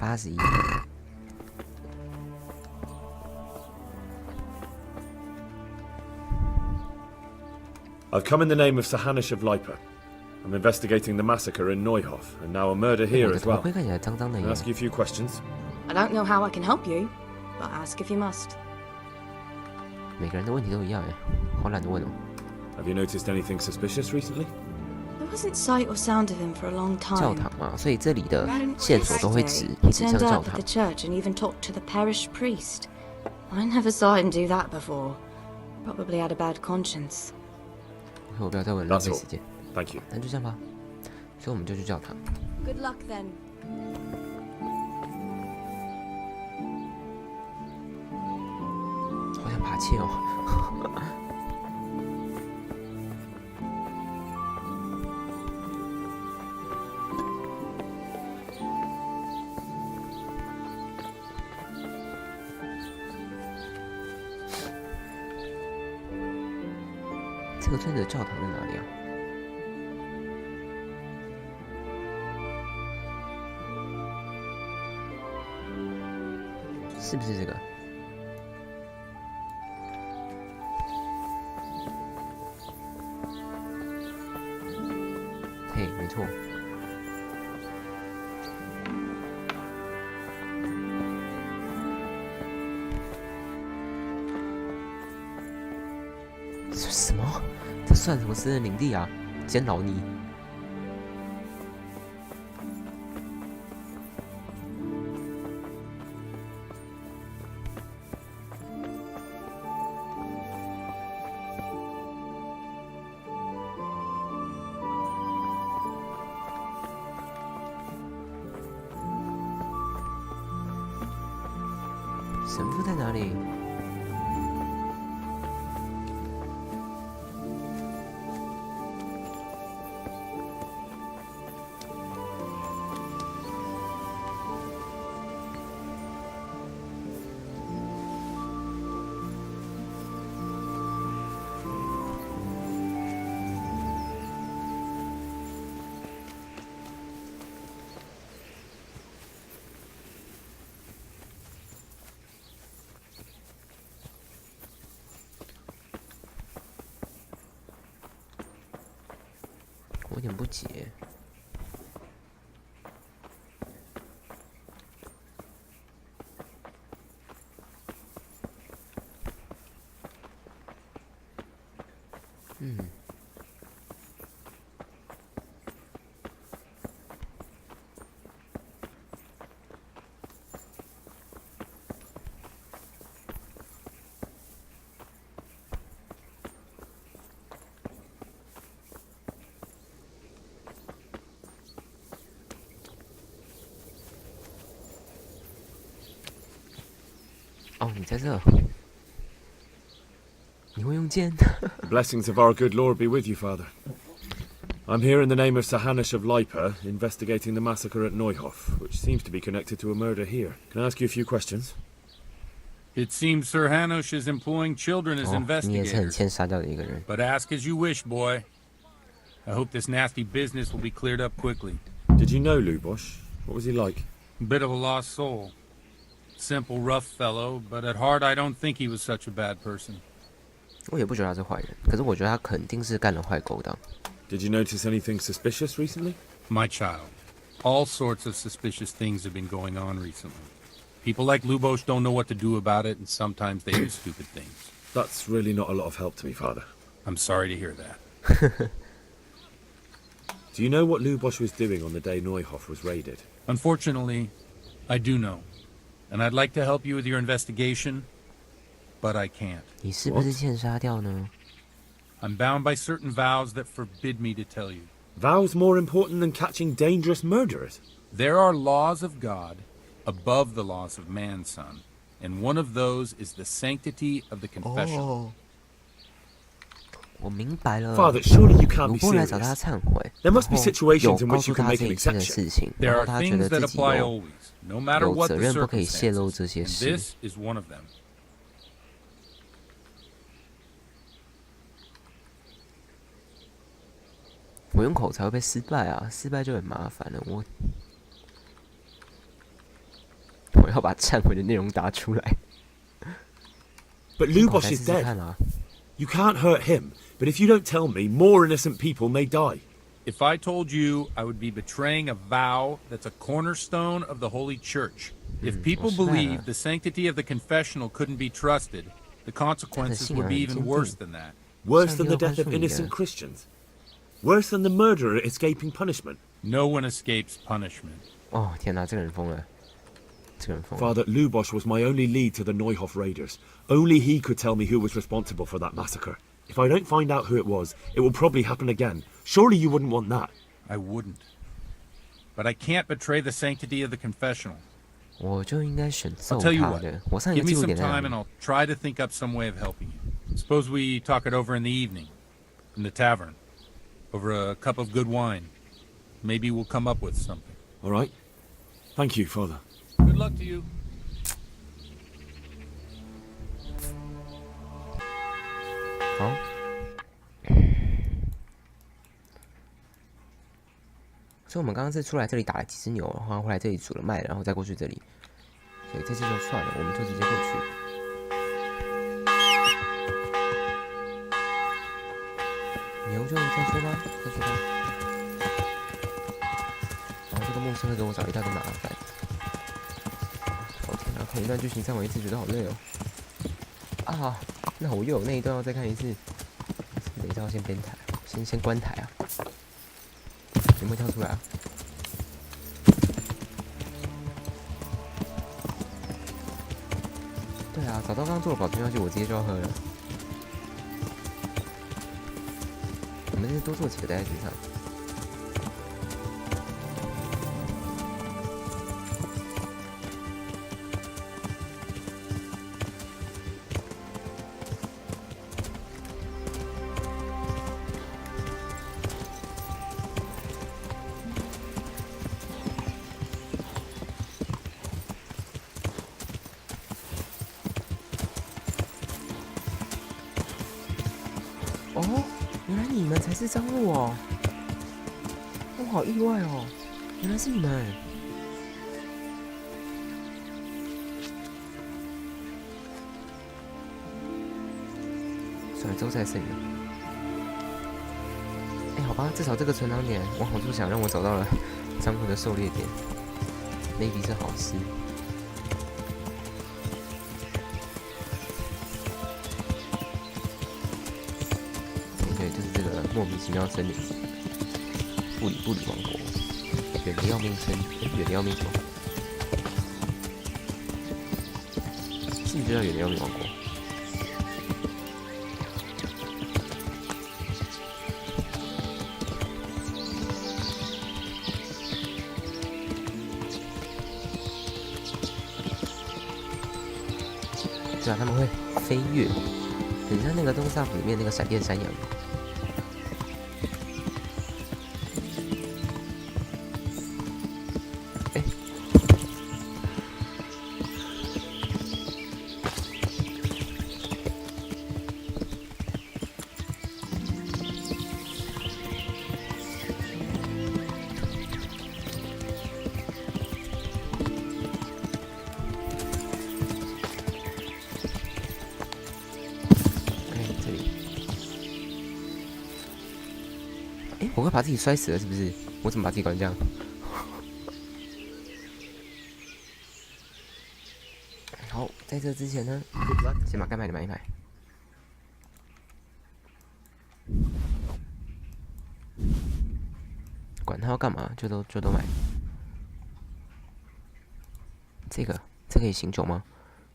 ，81。I've come in the name of Sir Hanish of Lipa. I'm investigating the massacre in Neuhoff, and now a murder 我 here 的 as 头 well. 盔看起来脏脏的 Can 耶 I。ask you a few questions? I don't know how I can help you, but ask if you must. 每个人的问题都一样耶，好懒得问哦。 Have you noticed anything suspicious recently? There wasn't sight or sound of him for a long 教 time. 堂嘛，所以这里的 Around 线索都会 yesterday, 指 he 一直向 turned 教 up at 堂 the。church and even talked to the parish priest. I never saw him do that before. Probably had a bad conscience. 我不要再问，浪 That's 费 all. 时间。 Thank you. 那就这样吧。所以我们就去教堂。 Good luck then. 好想爬切哦。这个村子的教堂在哪里啊？是不是这个？嘿，没错。这什么？这算什么私人领地啊？监牢泥。神父在哪里？我有点不解。哦，你在这？你会用剑？ The blessings of our good Lord be with you, Father. I'm here in the name of Sir Hanush of Lipa, investigating the massacre at Neuhof, which seems to be connected to a murder here. Can I ask you a few questions? It seems Sir Hanush is employing children as 你也是很 investigators. 欠杀掉的一个人。 But ask as you wish, boy. I hope this nasty business will be cleared up quickly. Did you know Lubosh? What was he like? Bit of a lost soul. Simple, rough fellow, but at heart I don't think he was such a bad person. 我也不觉得他是坏人，可是我觉得他肯定是干了坏勾当。 Did you notice anything suspicious recently? My child, all sorts of suspicious things have been going on recently. People like Lubosh don't know what to do about it, and sometimes they do stupid things. That's really not a lot of help to me, Father. I'm sorry to hear that. Do you know what Lubosh was doing on the day Neuhof was raided? Unfortunately, I do know. And I'd like to help you with your investigation, but I can't. 你是不是欠杀掉呢？ I'm bound by certain vows that forbid me to tell you. Vows more important than catching dangerous murderers? There are laws of God above the laws of man, son. And one of those is the sanctity of the confession. 哦，我明白了。 Father, surely you can't 鲁 be 波来找他 serious. 忏悔， There must be 然后 situations in 有告 which you 诉 can 他 make 这 an 一切的 exception. 事情， There 然后 are 他觉 things 得 that 自己 apply 有 always, no matter 有 what 责 the 任，不可以泄 circumstances. 露这些 And 事。 this is one of them. 我用口才会被失败啊，失败就很麻烦了。我要把忏悔的内容打出来。 But 用口 Lubosh 才 is 试试 dead. 看啊。 You can't hurt him, but if you don't tell me, more innocent people may die. If I told you, I would be betraying a vow that's a cornerstone of the Holy Church. If people 我失败了。 believed the sanctity of the confessional couldn't be trusted, the consequences would be even worse than that. Worse than the death of innocent Christians. Worse than the murderer escaping punishment. No one escapes punishment. 哦天哪，这个人疯了，这个人疯了。 Father, Lubosh was my only lead to the Neuhof raiders. Only he could tell me who was responsible for that massacre. If I don't find out who it was, it will probably happen again. Surely you wouldn't want that. I wouldn't. But I can't betray the sanctity of the confessional. 我就应该选 I'll 揍 tell you 他 what. 的。我上一 Give 个 me 记录 some 点在哪 time 里 and？I'll try to think up some way of helping you. Suppose we talk it over in the evening, in the tavern, over a cup of good wine. Maybe we'll come up with something. All right. Thank you, Father. Good luck to you. 好。所以我们刚刚是出来这里打了几只牛，然后回来这里煮了麦，然后再过去这里。所以这次就算了，我们就直接过去。牛就再说吧，再说吧。然后这个牧师会给我找一大堆麻烦。哦天哪，看一段剧情再玩一次，觉得好累哦。啊，那我又有那一段要再看一次。等一下要先编台，先关台啊。有没有跳出来啊？对啊，早知道刚刚做了保存下去，我直接就要喝了。我们这多做几个待在身上。哦，原来你们才是张路哦！我好意外哦，原来是你们。算了，之后再剩了。哎，好吧，至少这个存档点，往好处想，让我找到了张路的狩猎点 ，maybe 是好事。对，就是这个莫名其妙森林，不理王国，远离要命村，远离要命什么？是不是就叫远离要命王国？对啊，他们会飞跃，很像那个东萨府里面那个闪电山羊。哎，我会把自己摔死了，是不是？我怎么把自己搞成这样？好，在这之前呢，先把该买的买一买。管他要干嘛，就都买。这可以醒酒吗？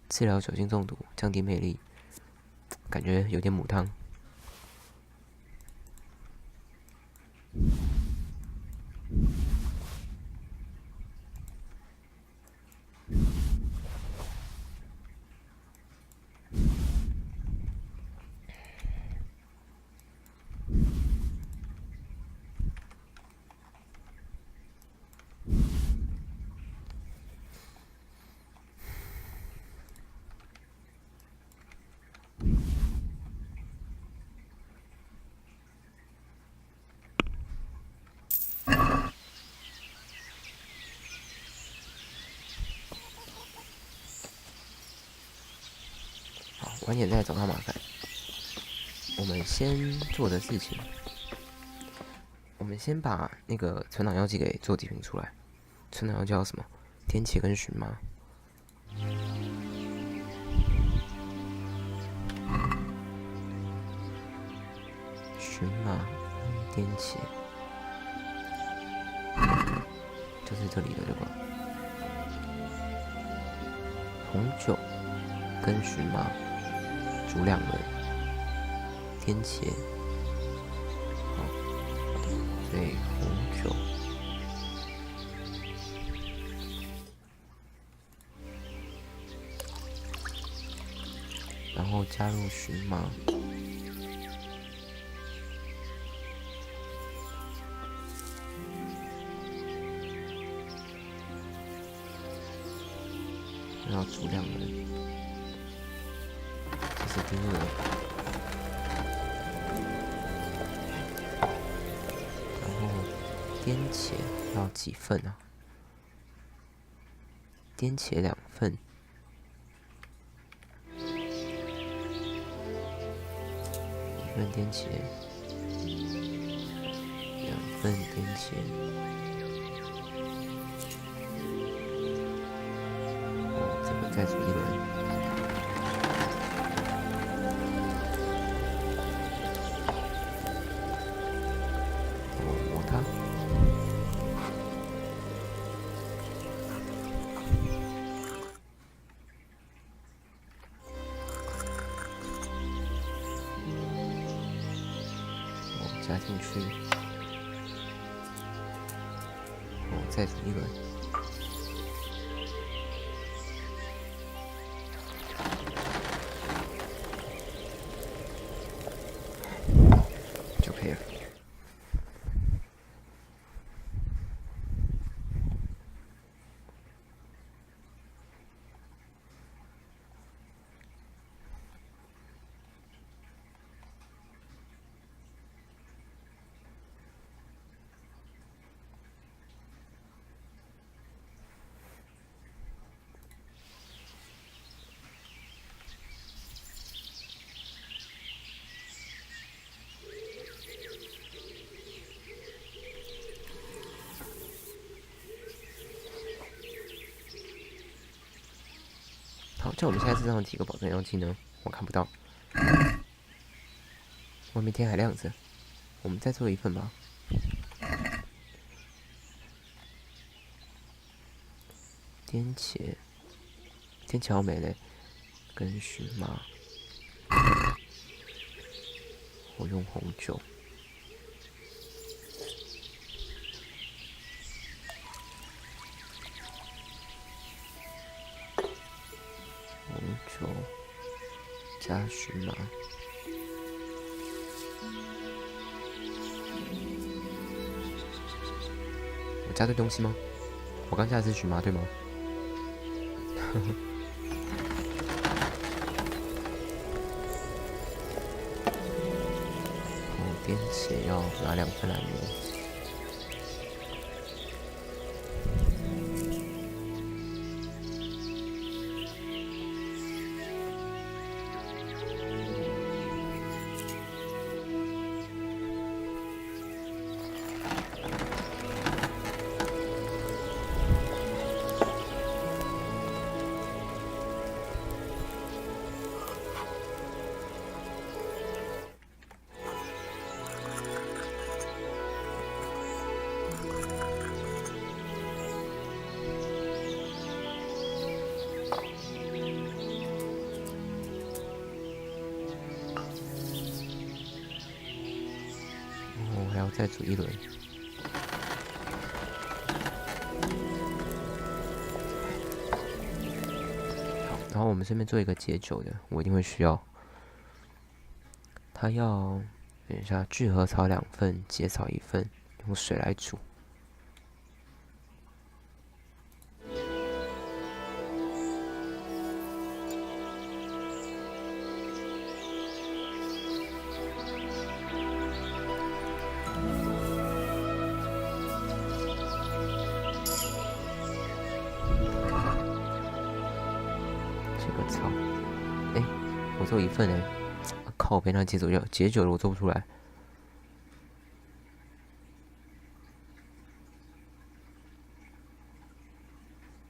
治疗酒精中毒，降低魅力，感觉有点母汤。晚点再找他麻烦。我们先做的事情，我们先把那个存档药剂给做几瓶出来。存档药叫什么？天茄跟荨麻。荨麻、颠茄，就是这里的这个红酒跟荨麻。煮2轮，天茄，好，所以红酒，然后加入荨麻，然后煮2轮。这是第2轮，然后颠茄要几份啊？颠茄2份，一份颠茄，2份颠茄，哦，这个再煮1轮。加进去，再煮1轮，就可以了。像我们现在身上几个保存药剂呢？我看不到。外面天还亮着，我们再做一份吧。颠茄好美嘞，跟荨麻。我用红酒。红酒加荨麻。我加对东西吗？我刚加的是荨麻对吗？颠茄要拿2份来磨。还要再煮一轮。好，然后我们顺便做一个解酒的，我一定会需要。它要等一下，聚合草2份，结草1份，用水来煮。我做1份哎，靠北，那解酒了我做不出来。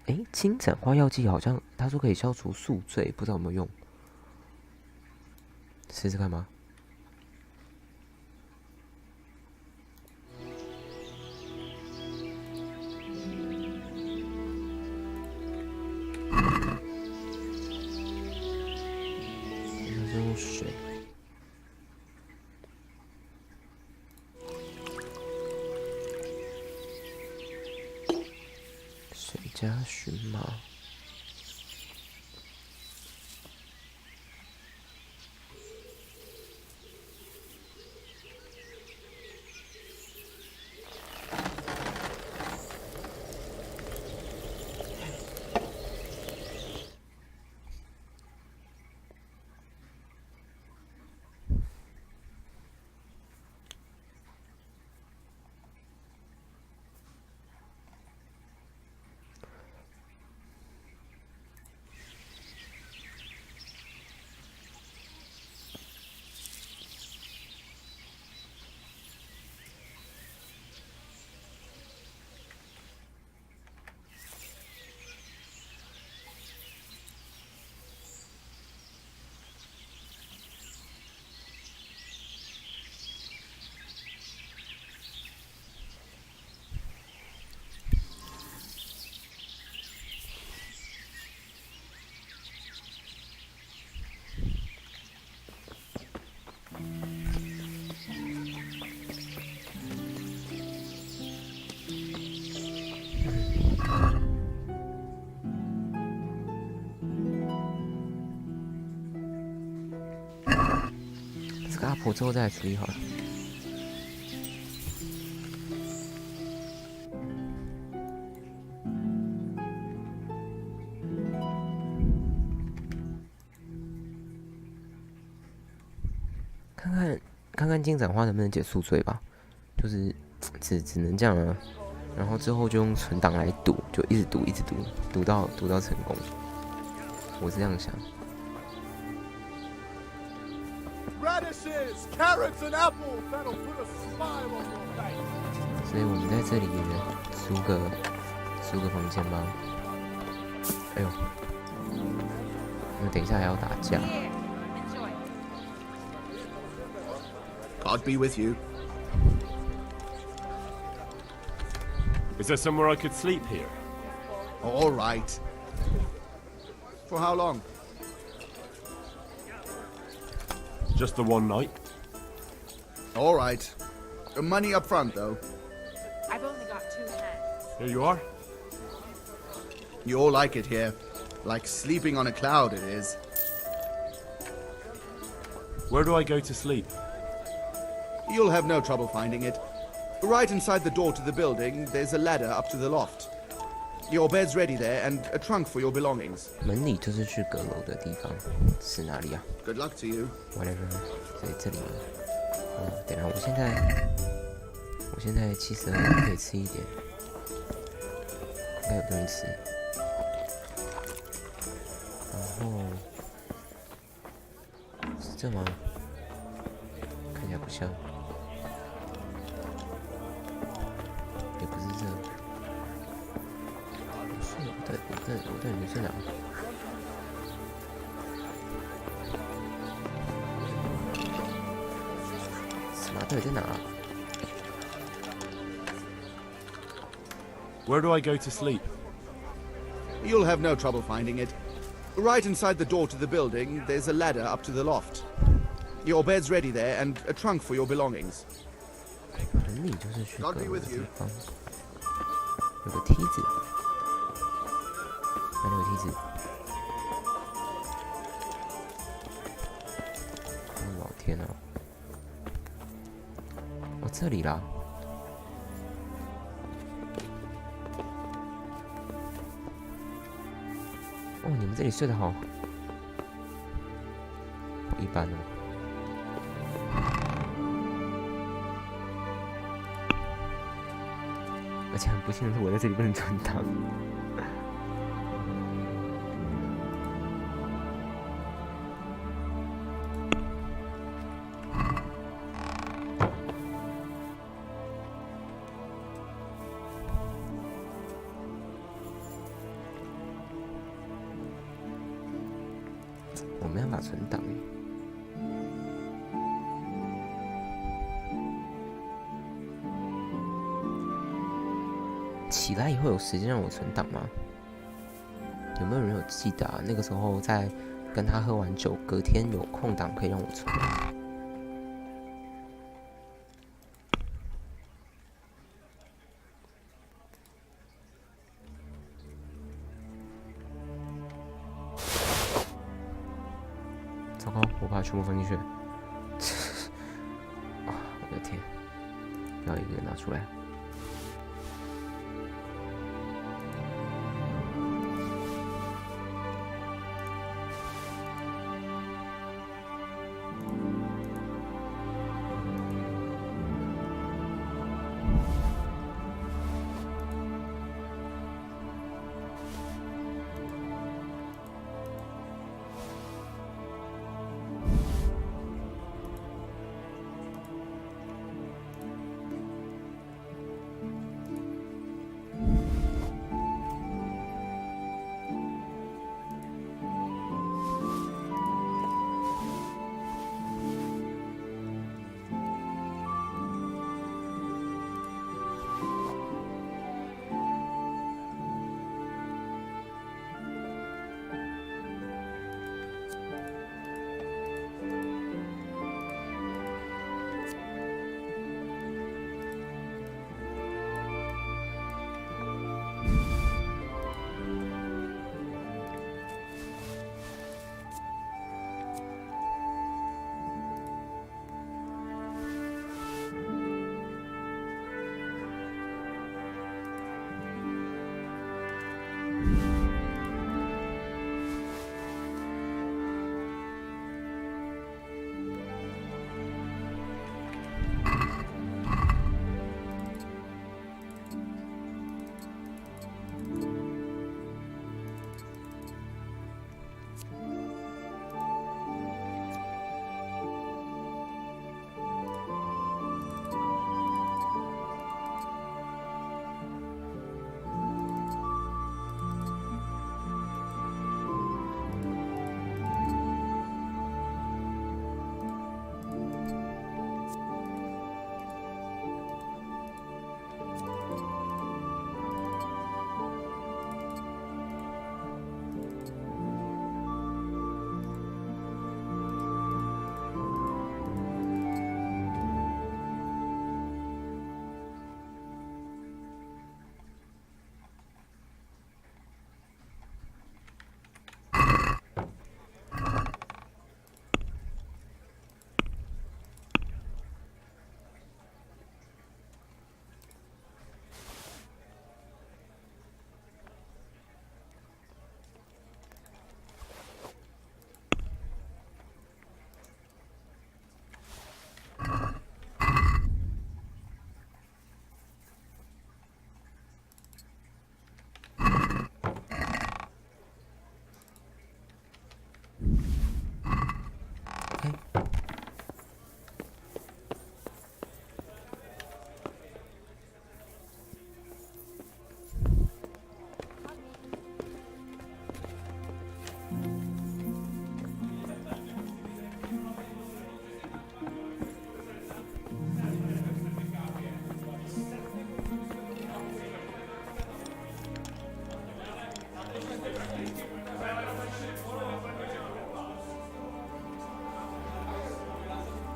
哎，金盏花药剂好像他说可以消除宿醉，不知道有没有用，试试看吗？水，水加荨麻，这个阿婆之后再来处理好了。看看金盏花能不能解宿醉吧，就是只能这样啊。然后之后就用存档来赌，就一直赌到成功。我是这样想。所以我们在这里租个房间吧。哎呦。因为等一下还要打架。God be with you. Is there somewhere I could sleep here? All right. For how long? Just the one night? All right. Money up front, though. I've only got 2 hands. Here you are. You all like it here. Like sleeping on a cloud, it is. Where do I go to sleep? You'll have no trouble finding it. Right inside the door to the building, there's a ladder up to the loft. Your bed's ready there, and a trunk for your belongings. 门里就是去阁楼的地方，是哪里啊 Good luck to you.？Whatever，所以这里。等一下，我现在72可以吃一点，应该有东西吃。然后是这吗？看起来不像，也不是这。我到底没睡哪？什么？到底在哪？Where do I go to sleep? You'll have no trouble finding it. Right inside the door to the building, there's a ladder up to the loft. Your bed's ready there, and a trunk for your belongings. 门里就是去阁楼的地方，有个梯子，哪里有梯子？老天啊！哦，这里啦。哦，你们这里睡得好，不一般哦。而且很不幸的是，我在这里不能存档。我没办法存档耶。起来以后有时间让我存档吗？有没有人有记得啊？那个时候在跟他喝完酒，隔天有空档可以让我存。糟糕，我把它全部放进去。啊，我的天！要一个人拿出来。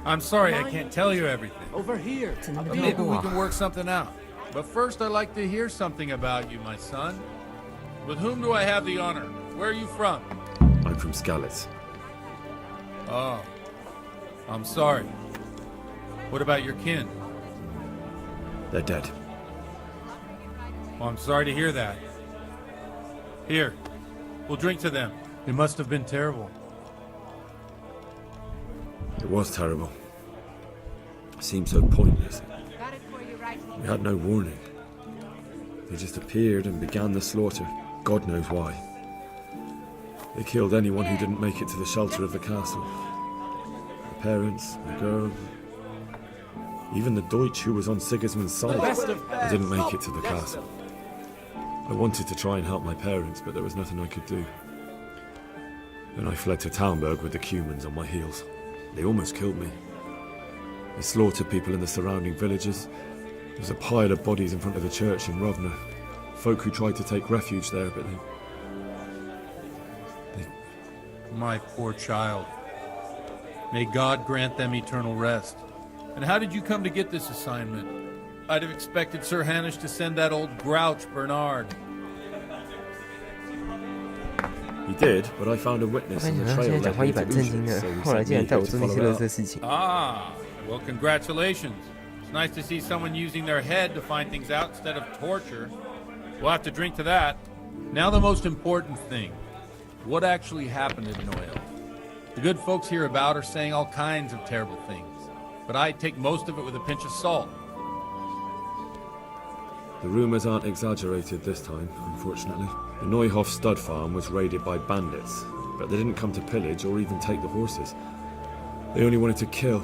I'm sorry I can't tell you everything. Over here. But maybe we can work something out. But first I'd like to hear something about you, my son. With whom do I have the honor? Where are you from? I'm from Skalitz. Oh. I'm sorry. What about your kin? They're dead. Well, I'm sorry to hear that. Here, we'll drink to them. It must have been terrible. It was terrible. It seemed so pointless. We had no warning. They just appeared and began the slaughter. God knows why. They killed anyone who didn't make it to the shelter of the castle. The parents, the girl, even the Deutsch who was on Sigismund's side. They didn't make it to the castle. I wanted to try and help my parents, but there was nothing I could do. Then I fled to Talmberg with the Cumans on my heels. They almost killed me. They slaughtered people in the surrounding villages. There was a pile of bodies in front of the church in Rovna. Folk who tried to take refuge there, but they... My poor child. May God grant them eternal rest. And how did you come to get this assignment? I'd have expected Sir Hanish to send that old grouch, Bernard. He did, but I found a witness on the trail that led to Ushas, so he sent me here to follow up. Ah, well, congratulations. It's nice to see someone using their head to find things out instead of torture. We'll have to drink to that. Now the most important thing. What actually happened at Noel? The good folks hereabout are saying all kinds of terrible things, but I take most of it with a pinch of salt. The rumours aren't exaggerated this time, unfortunately. The Neuhof stud farm was raided by bandits, but they didn't come to pillage or even take the horses. They only wanted to kill.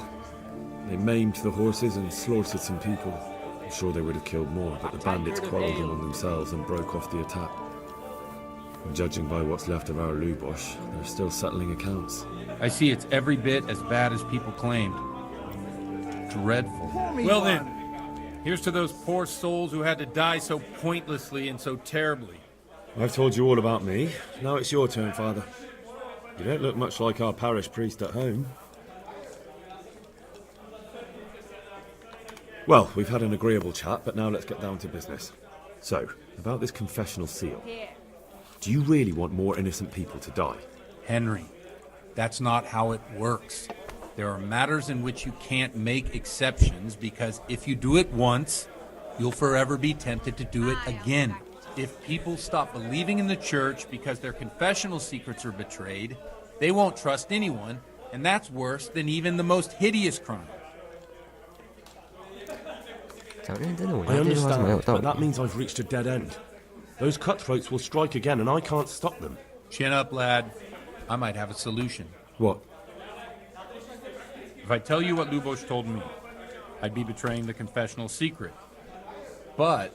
They maimed the horses and slaughtered some people. I'm sure they would have killed more, but the bandits quarrelled among themselves and broke off the attack. And judging by what's left of our Lubosh, they're still settling accounts. I see it's every bit as bad as people claimed. Dreadful. Well then, here's to those poor souls who had to die so pointlessly and so terribly. I've told you all about me. Now it's your turn, Father. You don't look much like our parish priest at home. Well, we've had an agreeable chat, but now let's get down to business. So, about this confessional seal. Do you really want more innocent people to die? Henry, that's not how it works. There are matters in which you can't make exceptions because if you do it once, you'll forever be tempted to do it again. If people stop believing in the church because their confessional secrets are betrayed, they won't trust anyone, and that's worse than even the most hideous crime. I understand, but that means I've reached a dead end. Those cutthroats will strike again, and I can't stop them. Chin up, lad. I might have a solution. What? If I tell you what Lubosh told me, I'd be betraying the confessional secret. But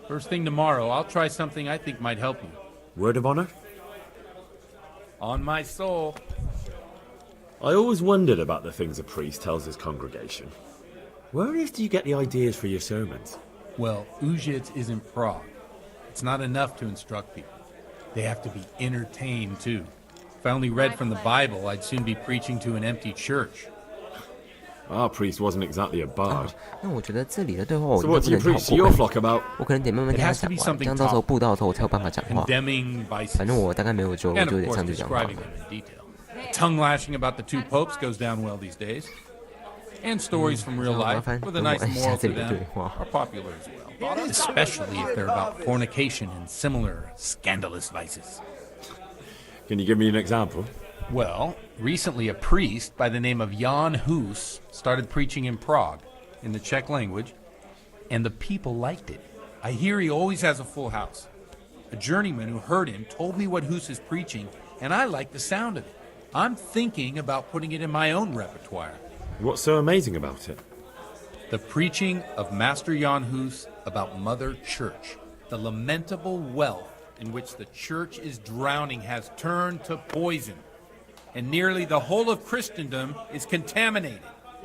first thing tomorrow, I'll try something I think might help you. Word of honor? On my soul. I always wondered about the things a priest tells his congregation. Where on earth do you get the ideas for your sermons? Well, Ujits is in Prague. It's not enough to instruct people. They have to be entertained, too. If I only read from the Bible, I'd soon be preaching to an empty church. Our priest wasn't exactly a bard. 那我觉得这里的对话我 So 应该 what 不 do you 能跳 preach to 过 your flock about? 我可能得慢慢 It 跟他 has to 讲 be 完， something 这样到时候 tough. 布道的时候我才有办法讲话。 Condemning vices. 反正我大概没有救，我 And 就 of 得 course, 上去讲话。 describing them in detail. Tongue lashing about the two popes goes down well these days. And stories from real life with a nice moral to them are popular as well. Especially if they're about fornication and similar scandalous vices. Can you give me an example? Well, recently a priest by the name of Jan Hus started preaching in Prague, in the Czech language, and the people liked it. I hear he always has a full house. A journeyman who heard him told me what Hus is preaching, and I like the sound of it. I'm thinking about putting it in my own repertoire. What's so amazing about it? The preaching of Master Jan Hus about Mother Church. The lamentable wealth in which the church is drowning has turned to poison. And nearly the whole of Christendom is contaminated.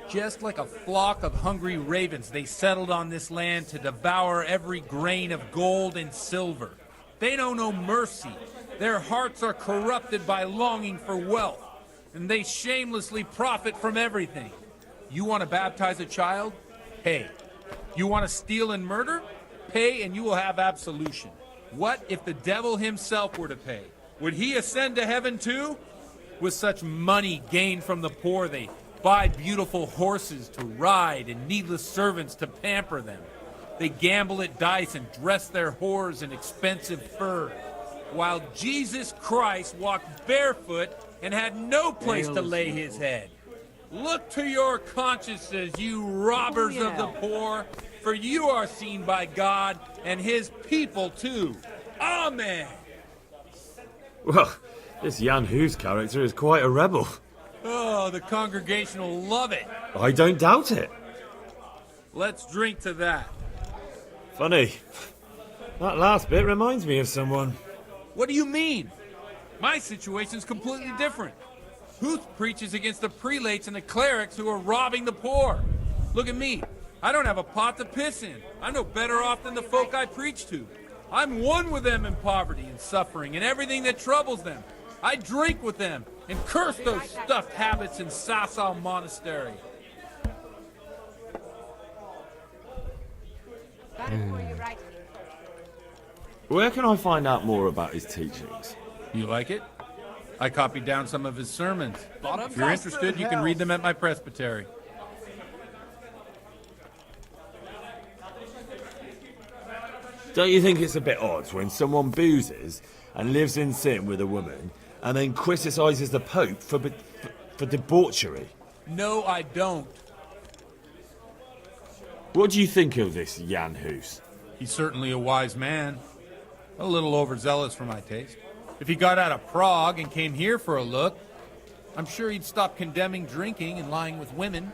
Just like a flock of hungry ravens, they settled on this land to devour every grain of gold and silver. They know no mercy. Their hearts are corrupted by longing for wealth, and they shamelessly profit from everything. You want to baptize a child? Pay. You want to steal and murder? Pay and you will have absolution. What if the devil himself were to pay? Would he ascend to heaven too? With such money gained from the poor, they buy beautiful horses to ride and needless servants to pamper them. They gamble at dice and dress their whores in expensive furs, while Jesus Christ walked barefoot and had no place to lay his head. Look to your consciences, you robbers of the poor, for you are seen by God and his people too. Amen. Well, this Jan Hus character is quite a rebel. Oh, the congregation will love it. I don't doubt it. Let's drink to that. Funny. That last bit reminds me of someone. What do you mean? My situation's completely different. Huth preaches against the prelates and the clerics who are robbing the poor. Look at me. I don't have a pot to piss in. I'm no better off than the folk I preach to. I'm one with them in poverty and suffering and everything that troubles them. I drink with them and curse those stuffed habits in Sasau Monastery. Where can I find out more about his teachings? You like it? I copied down some of his sermons. If you're interested, you can read them at my presbytery. Don't you think it's a bit odd when someone boozes and lives in sin with a woman and then criticises the Pope for debauchery? No, I don't. What do you think of this Jan Hus? He's certainly a wise man. A little overzealous for my taste. If he got out of Prague and came here for a look, I'm sure he'd stop condemning drinking and lying with women.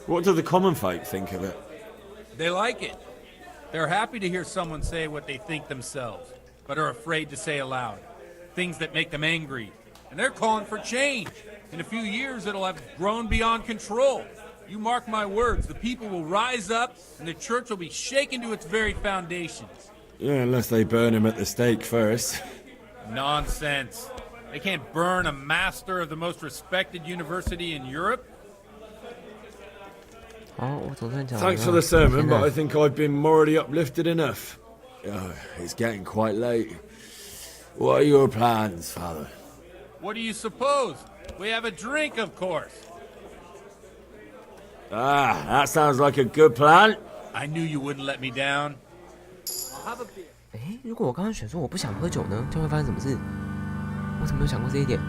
What do the common folk think of it? They like it. They're happy to hear someone say what they think themselves, but are afraid to say aloud. Things that make them angry. And they're calling for change. In a few years, it'll have grown beyond control. You mark my words, the people will rise up and the church will be shaken to its very foundations. Yeah, unless they burn him at the stake first. Nonsense. They can't burn a master of the most respected university in Europe. Thanks for the sermon, but I think I've been morally uplifted enough. Oh, it's getting quite late. What are your plans, Father? What do you suppose? We have a drink, of course. Ah, that sounds like a good plan. I knew you wouldn't let me down. 如果我刚刚选说我不想喝酒呢，将会发生什么事？我怎么没有想过这一点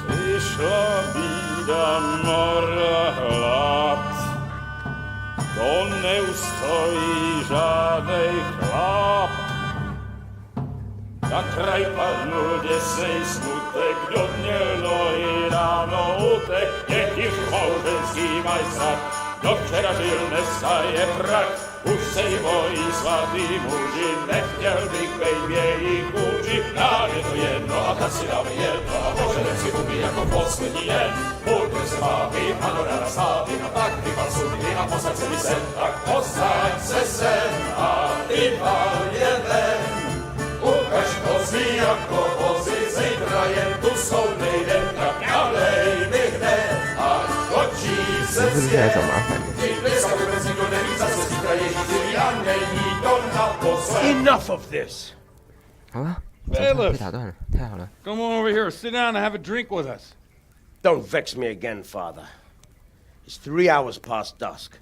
Przyszła bida mora lat, to nie ustoi żadnej chlap. Na kraj padł dziesnej smutek, do dnie i rano utek, niech ich małżeński majstrat, do wczera żylne staje prak. Už se jí bojí svatý muži, nechtěl bych bejbě jich učit. Nám je to jedno a tak si dáme jedno a poženec si umí jako poslední jen. Půjďme se bávit a do rána stávy a tak vypal sudny a posaď se mi sem. Tak posaď se sem a vypal jeden. Ukaž kozy jako vozy, zítra jen tu jsou nejdem, tak nalej mi hned, až točí se svět. Enough of this! 好了，被打断了，太好了。 Come on over here, sit down and have a drink with us. Don't vex me again, Father. It's 3 hours past dusk,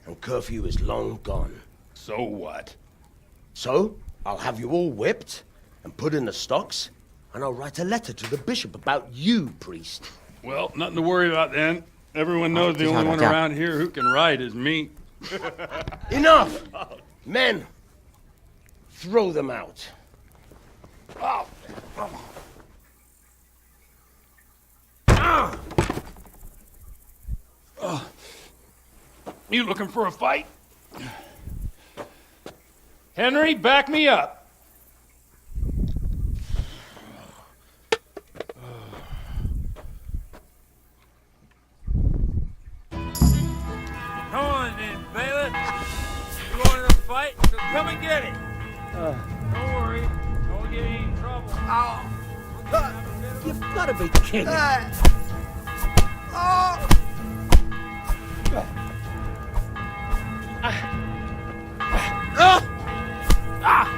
and curfew is long gone. So what? So, I'll have you all whipped and put in the stocks, and I'll write a letter to the bishop about you, priest. Well, nothing to worry about then. Everyone knows the only one around here who can write is me. Enough! Men, throw them out. Oh. You looking for a fight? Henry, back me up. Come on then, bailiff. You wanted a fight, so come and get it. Don't worry, don't get any trouble. Ow! You've got to be kidding.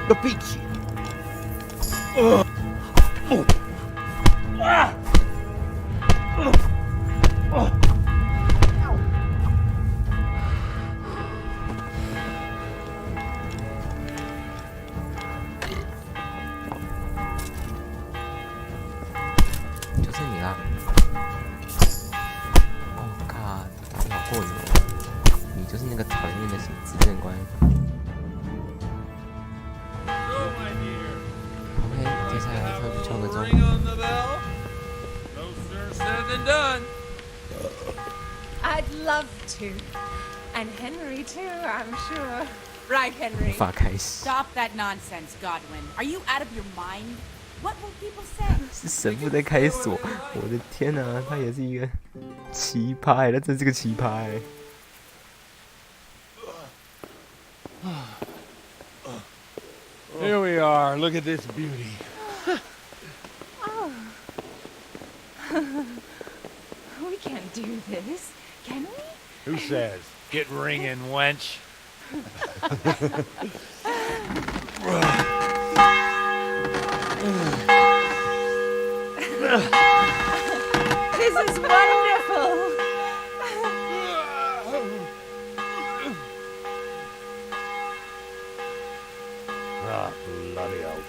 The beach. 就是你啦！哦靠，打得好过瘾哦！你就是那个讨厌的执政官。OK， 接下来上去敲个钟。I'd love to. And Henry too, I'm sure. Right, Henry? 无法开始。 Stop that nonsense, Godwin. Are you out of your mind? What will people say? 是神父在开锁，我的天哪，他也是一个奇葩哎，他真是个奇葩哎。Here we are. Look at this beauty. Oh. We can't do this, can we? Who says? Get ringing, wench. This is wonderful. Ah, bloody hell.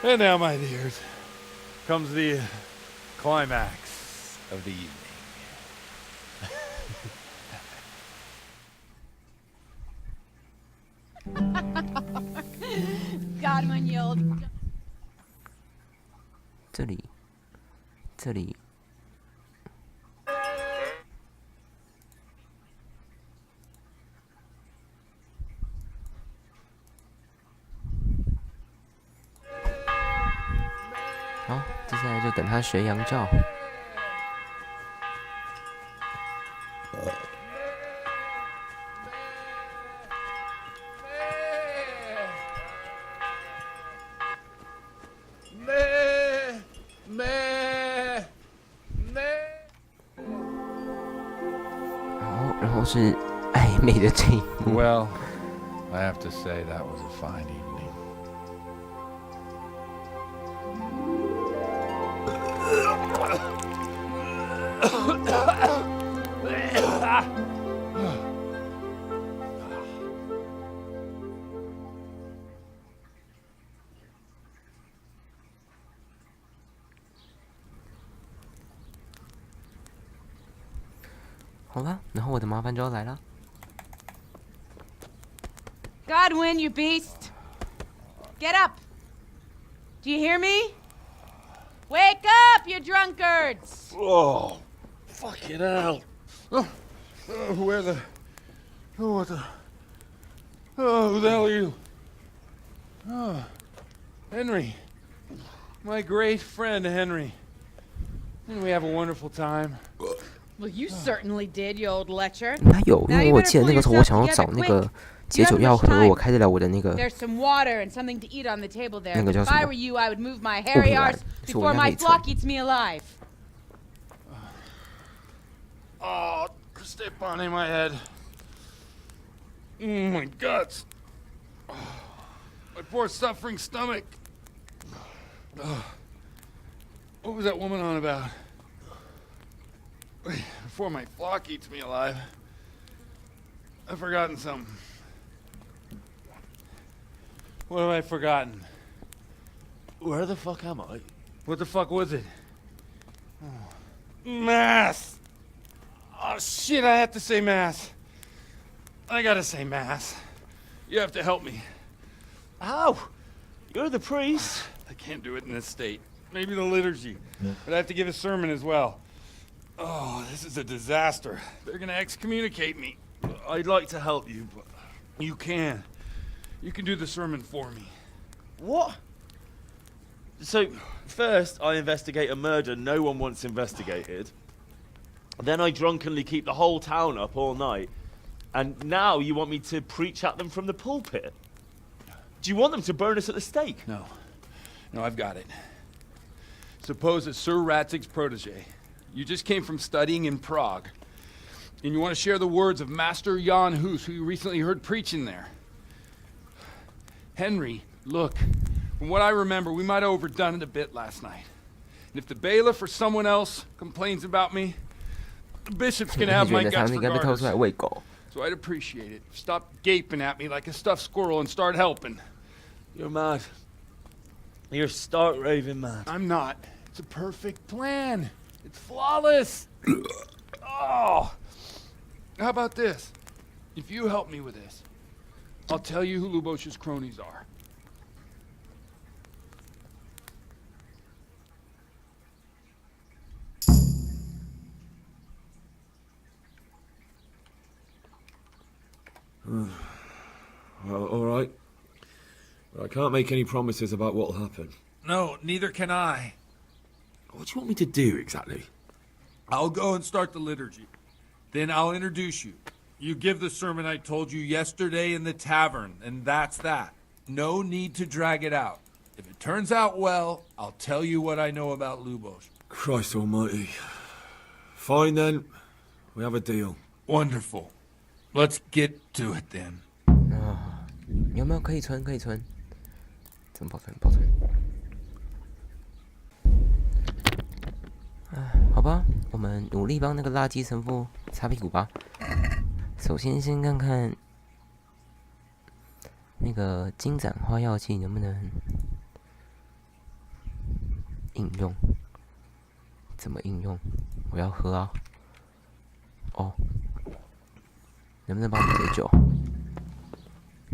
And now, my dears, comes the climax of the evening. Godwin, you old... 这里，这里。好，接下来就等他学羊叫。然后是暧昧的这一幕。 Well, I have to say that was a fine evening.好了，然后我的麻烦就要来了。 Godwin, you beast! Get up! Do you hear me? Wake up, you drunkards! Oh, fucking hell! Where the? Oh, what the? Oh, who the hell are you? Oh, Henry, my great friend Henry. Didn't we have a wonderful time? Well, you certainly did, you old lecher. 应该有，因为我记得那个时候我想要找那个解酒药盒，我开得了我的那个。 There's some water and something to eat on the table there. 那个叫 If 什 I 么？ were you, I would move my hairy arse before my flock eats me alive. Oh, step on in my head. My guts. My poor suffering stomach. What was that woman on about? Before my flock eats me alive. I've forgotten something. What have I forgotten? Where the fuck am I? What the fuck was it? Mass! Oh shit, I have to say mass. I gotta say mass. You have to help me. How? You're the priest. I can't do it in this state. Maybe the liturgy. But I have to give a sermon as well. Oh, this is a disaster. They're gonna excommunicate me. I'd like to help you, but... You can. You can do the sermon for me. What? So, first I investigate a murder no one wants investigated. Then I drunkenly keep the whole town up all night. And now you want me to preach at them from the pulpit? Do you want them to burn us at the stake? No. No, I've got it. Suppose that Sir Ratzig's protege. You just came from studying in Prague. And you want to share the words of Master Jan Hus, who you recently heard preaching there. Henry, look, from what I remember, we might have overdone it a bit last night. And if the bailiff or someone else complains about me, the bishop's gonna have my guts regardless. So I'd appreciate it. Stop gaping at me like a stuffed squirrel and start helping. You're mad. You're stark raving mad. I'm not. It's a perfect plan. It's flawless. Oh. How about this? If you help me with this, I'll tell you who Lubosh's cronies are. Well, all right. But I can't make any promises about what'll happen. No, neither can I. What do you want me to do, exactly? I'll go and start the liturgy. Then I'll introduce you. You give the sermon I told you yesterday in the tavern, and that's that. No need to drag it out. If it turns out well, I'll tell you what I know about Lubosh. Christ almighty. Fine then. We have a deal. Wonderful. Let's get to it then. 有没有可以存？可以存？怎么保存？保存？好吧，我们努力帮那个垃圾神父擦屁股吧。首先，先看看那个金盏花药剂能不能应用？怎么应用？我要喝啊！哦，能不能帮我解酒？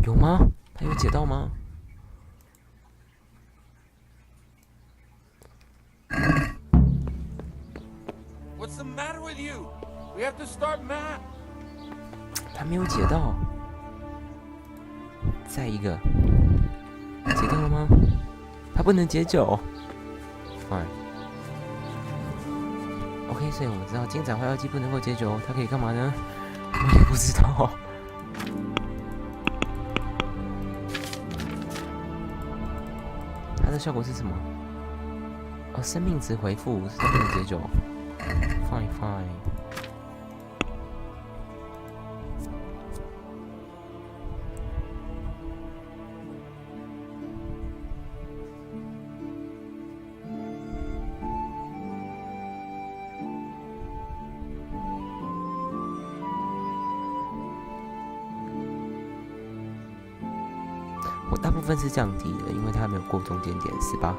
有吗？他有解到吗？ What's the matter with you? We have to start math. 他没有解到。再一个，解到了吗？他不能解酒。Fine。OK， 所以我们知道金盏花药剂不能够解酒，它可以干嘛呢？我也不知道。它的效果是什么？哦，生命值回复，它不能解酒。Fine, fine. 我大部分是降低的，因为它没有过中间点18。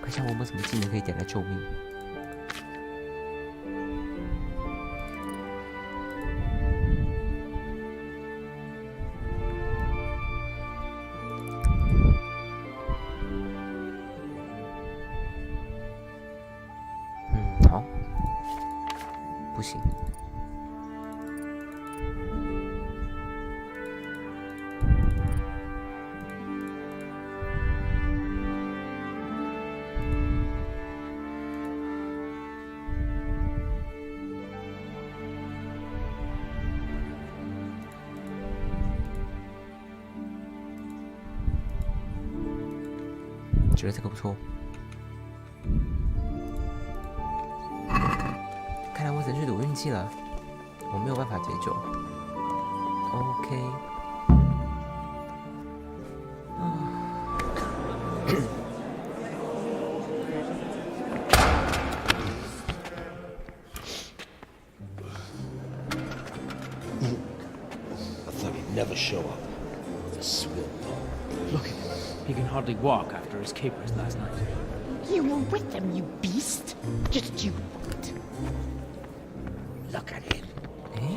看一下我有没有什么技能可以点来救命。好，不行。 觉得这个不错，看来我只能去赌运气了，我没有办法解酒。OK， I thought he'd never show up. The swill dog. Look at him. He can hardly walk after his capers last night. You were with them, you beast. Just you wait. Look at him.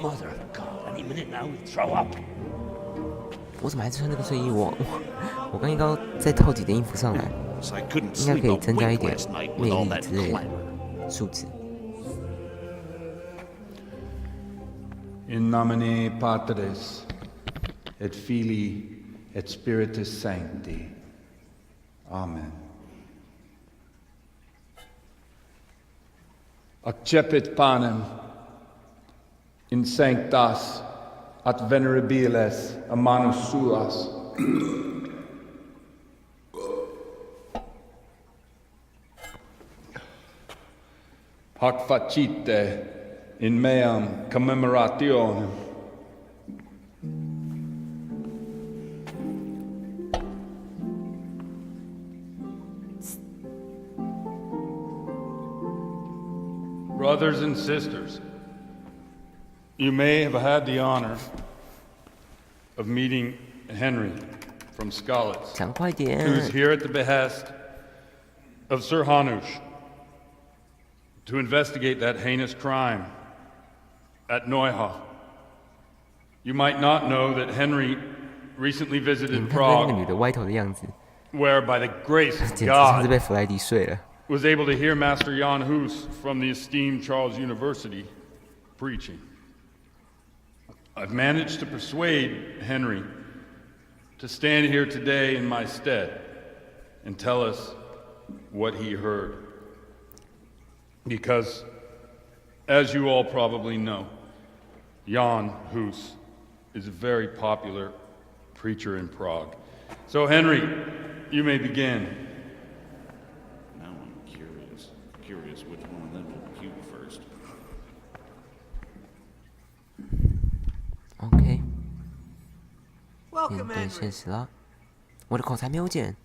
Mother of God. Any minute now he'll throw up. 我怎么还穿这个睡衣？我刚应该再套几件衣服上来，应该可以增加一点魅力之类的数值。 In nomine Patris et Filii et Spiritus Sancti. Amen. Accepit panem in sanctas at venerabiles amanus suas. Hac facite in meam commemorationem. Brothers and sisters, you may have had the honor of meeting Henry from Skalitz, who's here at the behest of Sir Hanush to investigate that heinous crime at Neuha. You might not know that Henry recently visited Prague, where by the grace of God was able to hear Master Jan Hus from the esteemed Charles University preaching. I've managed to persuade Henry to stand here today in my stead and tell us what he heard. Because, as you all probably know, Jan Hus is a very popular preacher in Prague. So, Henry, you may begin. Now I'm curious which one of them will cue first. OK， Welcome, 面对 Henry. 现实了，我的口才没有减。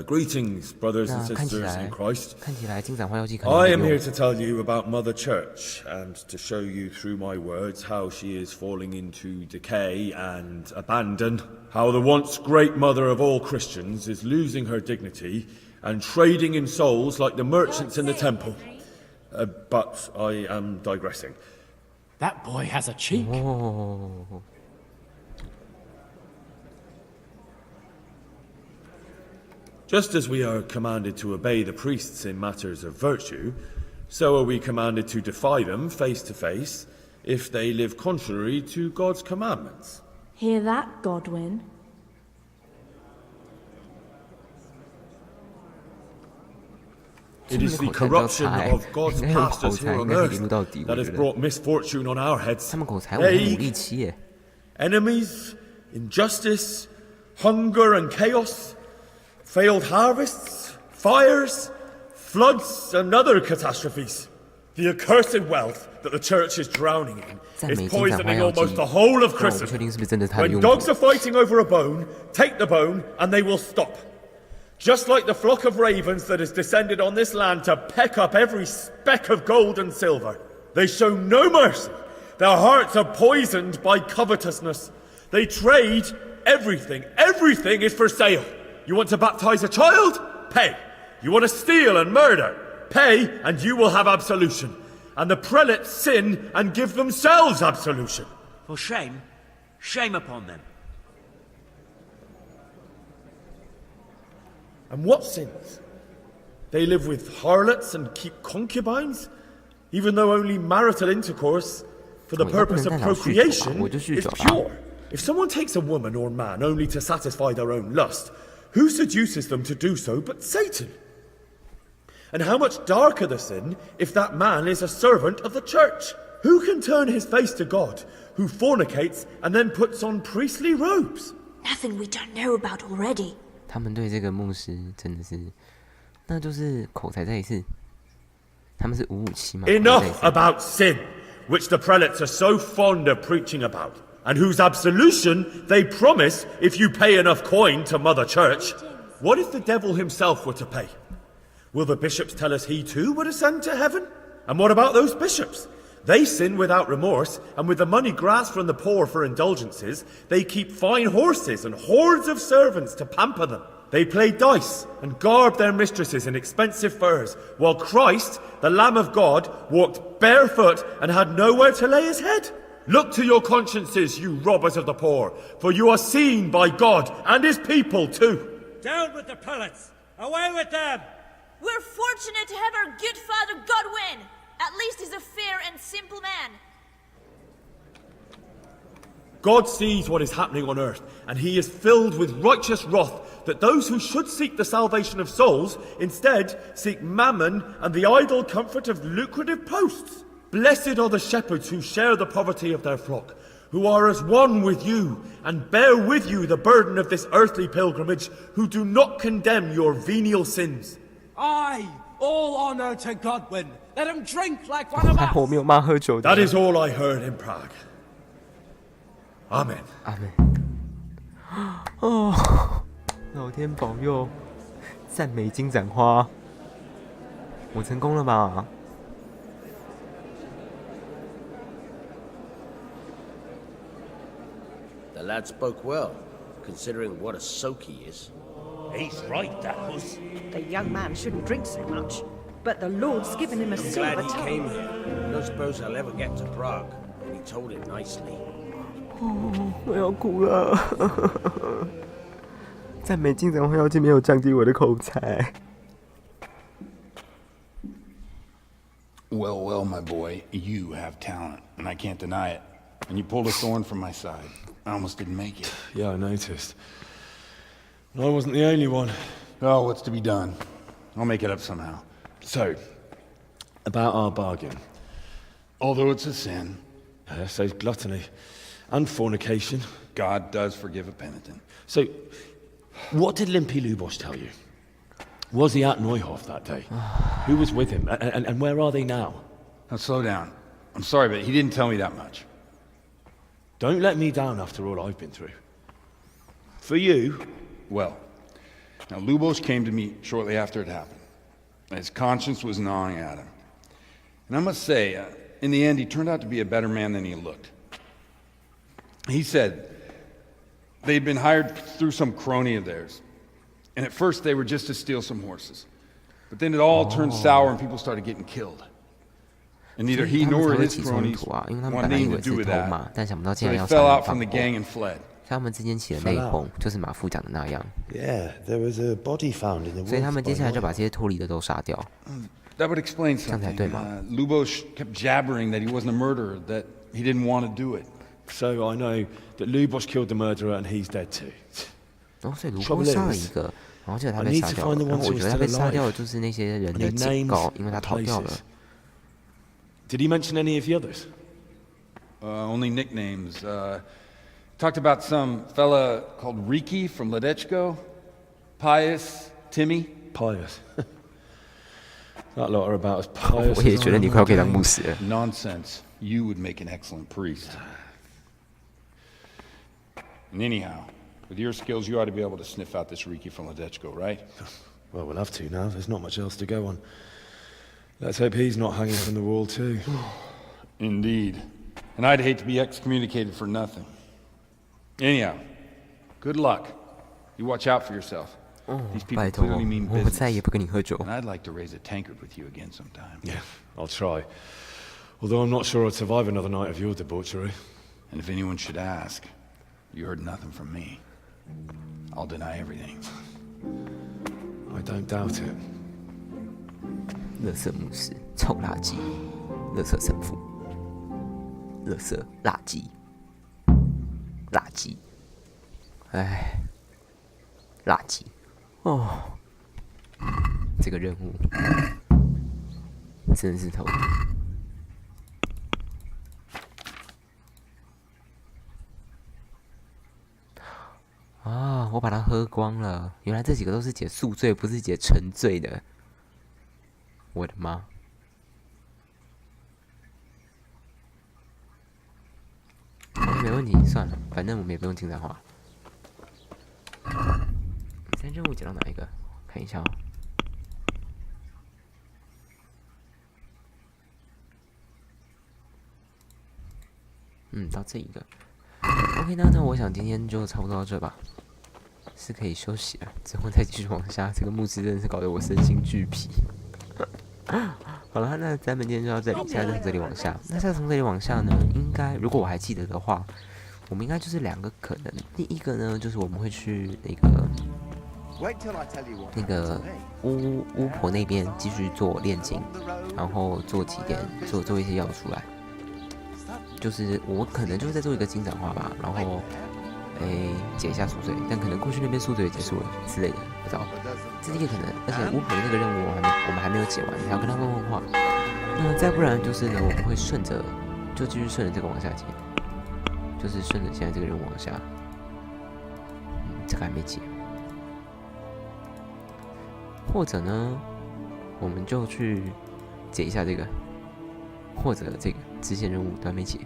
Greetings, brothers and 那看起 sisters 来 in Christ. 看起来金盏花妖姬可能 I 没 am 有 here to tell you about Mother Church and to show you through my words how she is falling into decay and abandon, how the once great mother of all Christians is losing her dignity and trading in souls like the merchants in the temple. But I am digressing. That boy has a cheek. Oh. Just as we are commanded to obey the priests in matters of virtue, so are we commanded to defy them face to face if they live contrary to God's commandments. Hear that, Godwin? It is the corruption of God's pastors here on earth that has brought misfortune on our heads. Plague, enemies, injustice, hunger and chaos, failed harvests, fires, floods and other catastrophes. The accursed wealth that the church is drowning in is poisoning almost the whole of Christendom. When dogs are fighting over a bone, take the bone and they will stop. Just like the flock of ravens that has descended on this land to peck up every speck of gold and silver. They show no mercy. Their hearts are poisoned by covetousness. They trade everything. Everything is for sale. You want to baptize a child? Pay. You want to steal and murder? Pay, and you will have absolution. And the prelates sin and give themselves absolution. For shame. Shame upon them. And what sins? They live with harlots and keep concubines, even though only marital intercourse for the purpose of procreation is pure. If someone takes a woman or man only to satisfy their own lust, who seduces them to do so but Satan? And how much darker the sin if that man is a servant of the church? Who can turn his face to God, who fornicates and then puts on priestly robes? Nothing we don't know about already. 他们对这个牧师真的是，那就是口才再一次。他们是五五七嘛。Enough about sin, which the prelates are so fond of preaching about, and whose absolution they promise if you pay enough coin to Mother Church. What if the devil himself were to pay? Will the bishops tell us he too would ascend to heaven? And what about those bishops? They sin without remorse, and with the money grasped from the poor for indulgences, they keep fine horses and hordes of servants to pamper them. They play dice and garb their mistresses in expensive furs, while Christ, the Lamb of God, walked barefoot and had nowhere to lay his head. Look to your consciences, you robbers of the poor, for you are seen by God and his people too. Down with the prelates! Away with them! We're fortunate to have our good Father Godwin! At least he's a fair and simple man. God sees what is happening on earth, and he is filled with righteous wrath that those who should seek the salvation of souls instead seek mammon and the idle comfort of lucrative posts. Blessed are the shepherds who share the poverty of their flock, who are as one with you, and bear with you the burden of this earthly pilgrimage, who do not condemn your venial sins. Aye, all honor to Godwin. Let him drink like one of 还好我没有骂喝酒的。 That is all I heard in Prague. Amen. Amen. 哦，老天保佑，赞美金盏花，我成功了吧？ The lad spoke well, considering what a soak he is. He's right, that was. The young man shouldn't drink so much, but the Lord's given him a I'm silver glad he tongue. came here. I don't suppose I'll ever get to Prague, and he told it nicely. 哦，我要哭了。赞美金盏花妖精没有降低我的口才。 Well, well, my boy, you have talent, and I can't deny it. And you pulled a thorn from my side. I almost didn't make it. Yeah, I noticed. And I wasn't the only one. Oh, what's to be done? I'll make it up somehow. So, about our bargain. Although it's a sin. So gluttony and fornication. God does forgive a penitent. So, what did Limpy Lubos tell you? Was he at Neuhof that day? Who was with him? And where are they now? Now, slow down. I'm sorry, but he didn't tell me that much. Don't let me down after all I've been through. For you... Well, now Lubos came to me shortly after it happened. His conscience was gnawing at him. And I must say, in the end, he turned out to be a better man than he looked. He said they'd been hired through some crony of theirs. And at first they were just to steal some horses. But then it all turned sour and people started getting killed. And neither he nor his cronies wanted anything to do with that. So they fell out from the gang and fled. 他们之间起了内讧，就是马夫讲的那样。 Yeah, there was a body found in the woods. 所以他们接下来就把这些脱离的都杀掉。 That would explain something. Lubos kept jabbering that he wasn't a murderer, that he didn't want to do it. So I know that Lubos killed the murderer and he's dead too. 然后所以卢波杀了一个，然后结果他被杀掉了。然后我觉得他被杀掉的就是那些人的警告，因为他逃掉了。 Did he mention any of the others? Only nicknames. Talked about some fella called Riki from Ledechko, Pius, Timmy. Pius. That lot are about as pious. 我也觉得你快要可以当牧师了。 Nonsense. You would make an excellent priest. And anyhow, with your skills, you ought to be able to sniff out this Riki from Ledechko, right? Well, we'll have to now. There's not much else to go on. Let's hope he's not hanging from the wall too. Indeed. And I'd hate to be excommunicated for nothing. Anyhow, good luck. You watch out for yourself. These people clearly mean business. And I'd like to raise a tankard with you again sometime. Yeah, I'll try. Although I'm not sure I'd survive another night of your debauchery. And if anyone should ask, you heard nothing from me. I'll deny everything. I don't doubt it. 垃圾牧师，臭垃圾，垃圾神父，垃圾垃圾，垃圾，哎，垃圾，哦，这个任务真的是头。啊！我把它喝光了，原来这几个都是解宿醉，不是解沉醉的。我的妈！没问题，算了，反正我们也不用金盏花。现在任务解到哪一个？看一下哦。到这一个。OK， 那我想今天就差不多到这吧，是可以休息了，之后再继续往下。这个牧师真的是搞得我身心俱疲。好了，那咱们今天就到这里，现在从这里往下。那再从这里往下呢，应该如果我还记得的话，我们应该就是两个可能。第一个呢，就是我们会去那个巫婆那边继续做炼金，然后做几点做一些药出来。就是我可能就是在做一个金盏花吧，然后解一下宿醉，但可能过去那边宿醉也结束了之类的，不知道。这是一个可能，而且巫婆的那个任务我们还没有解完，还要跟他问话。那再不然就是呢，我们会顺着，就继续顺着这个往下解，就是顺着现在这个人往下。这个还没解。或者呢，我们就去解一下这个，或者这个支线任务都还没解。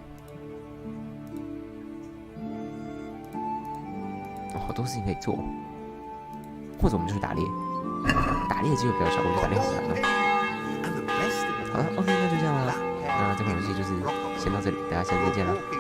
好多事情可以做，或者我们就去打猎，打猎机会比较小，我觉得打猎很难的。好了 ，OK， 那就这样了。那这款游戏就是先到这里，大家下次再见了。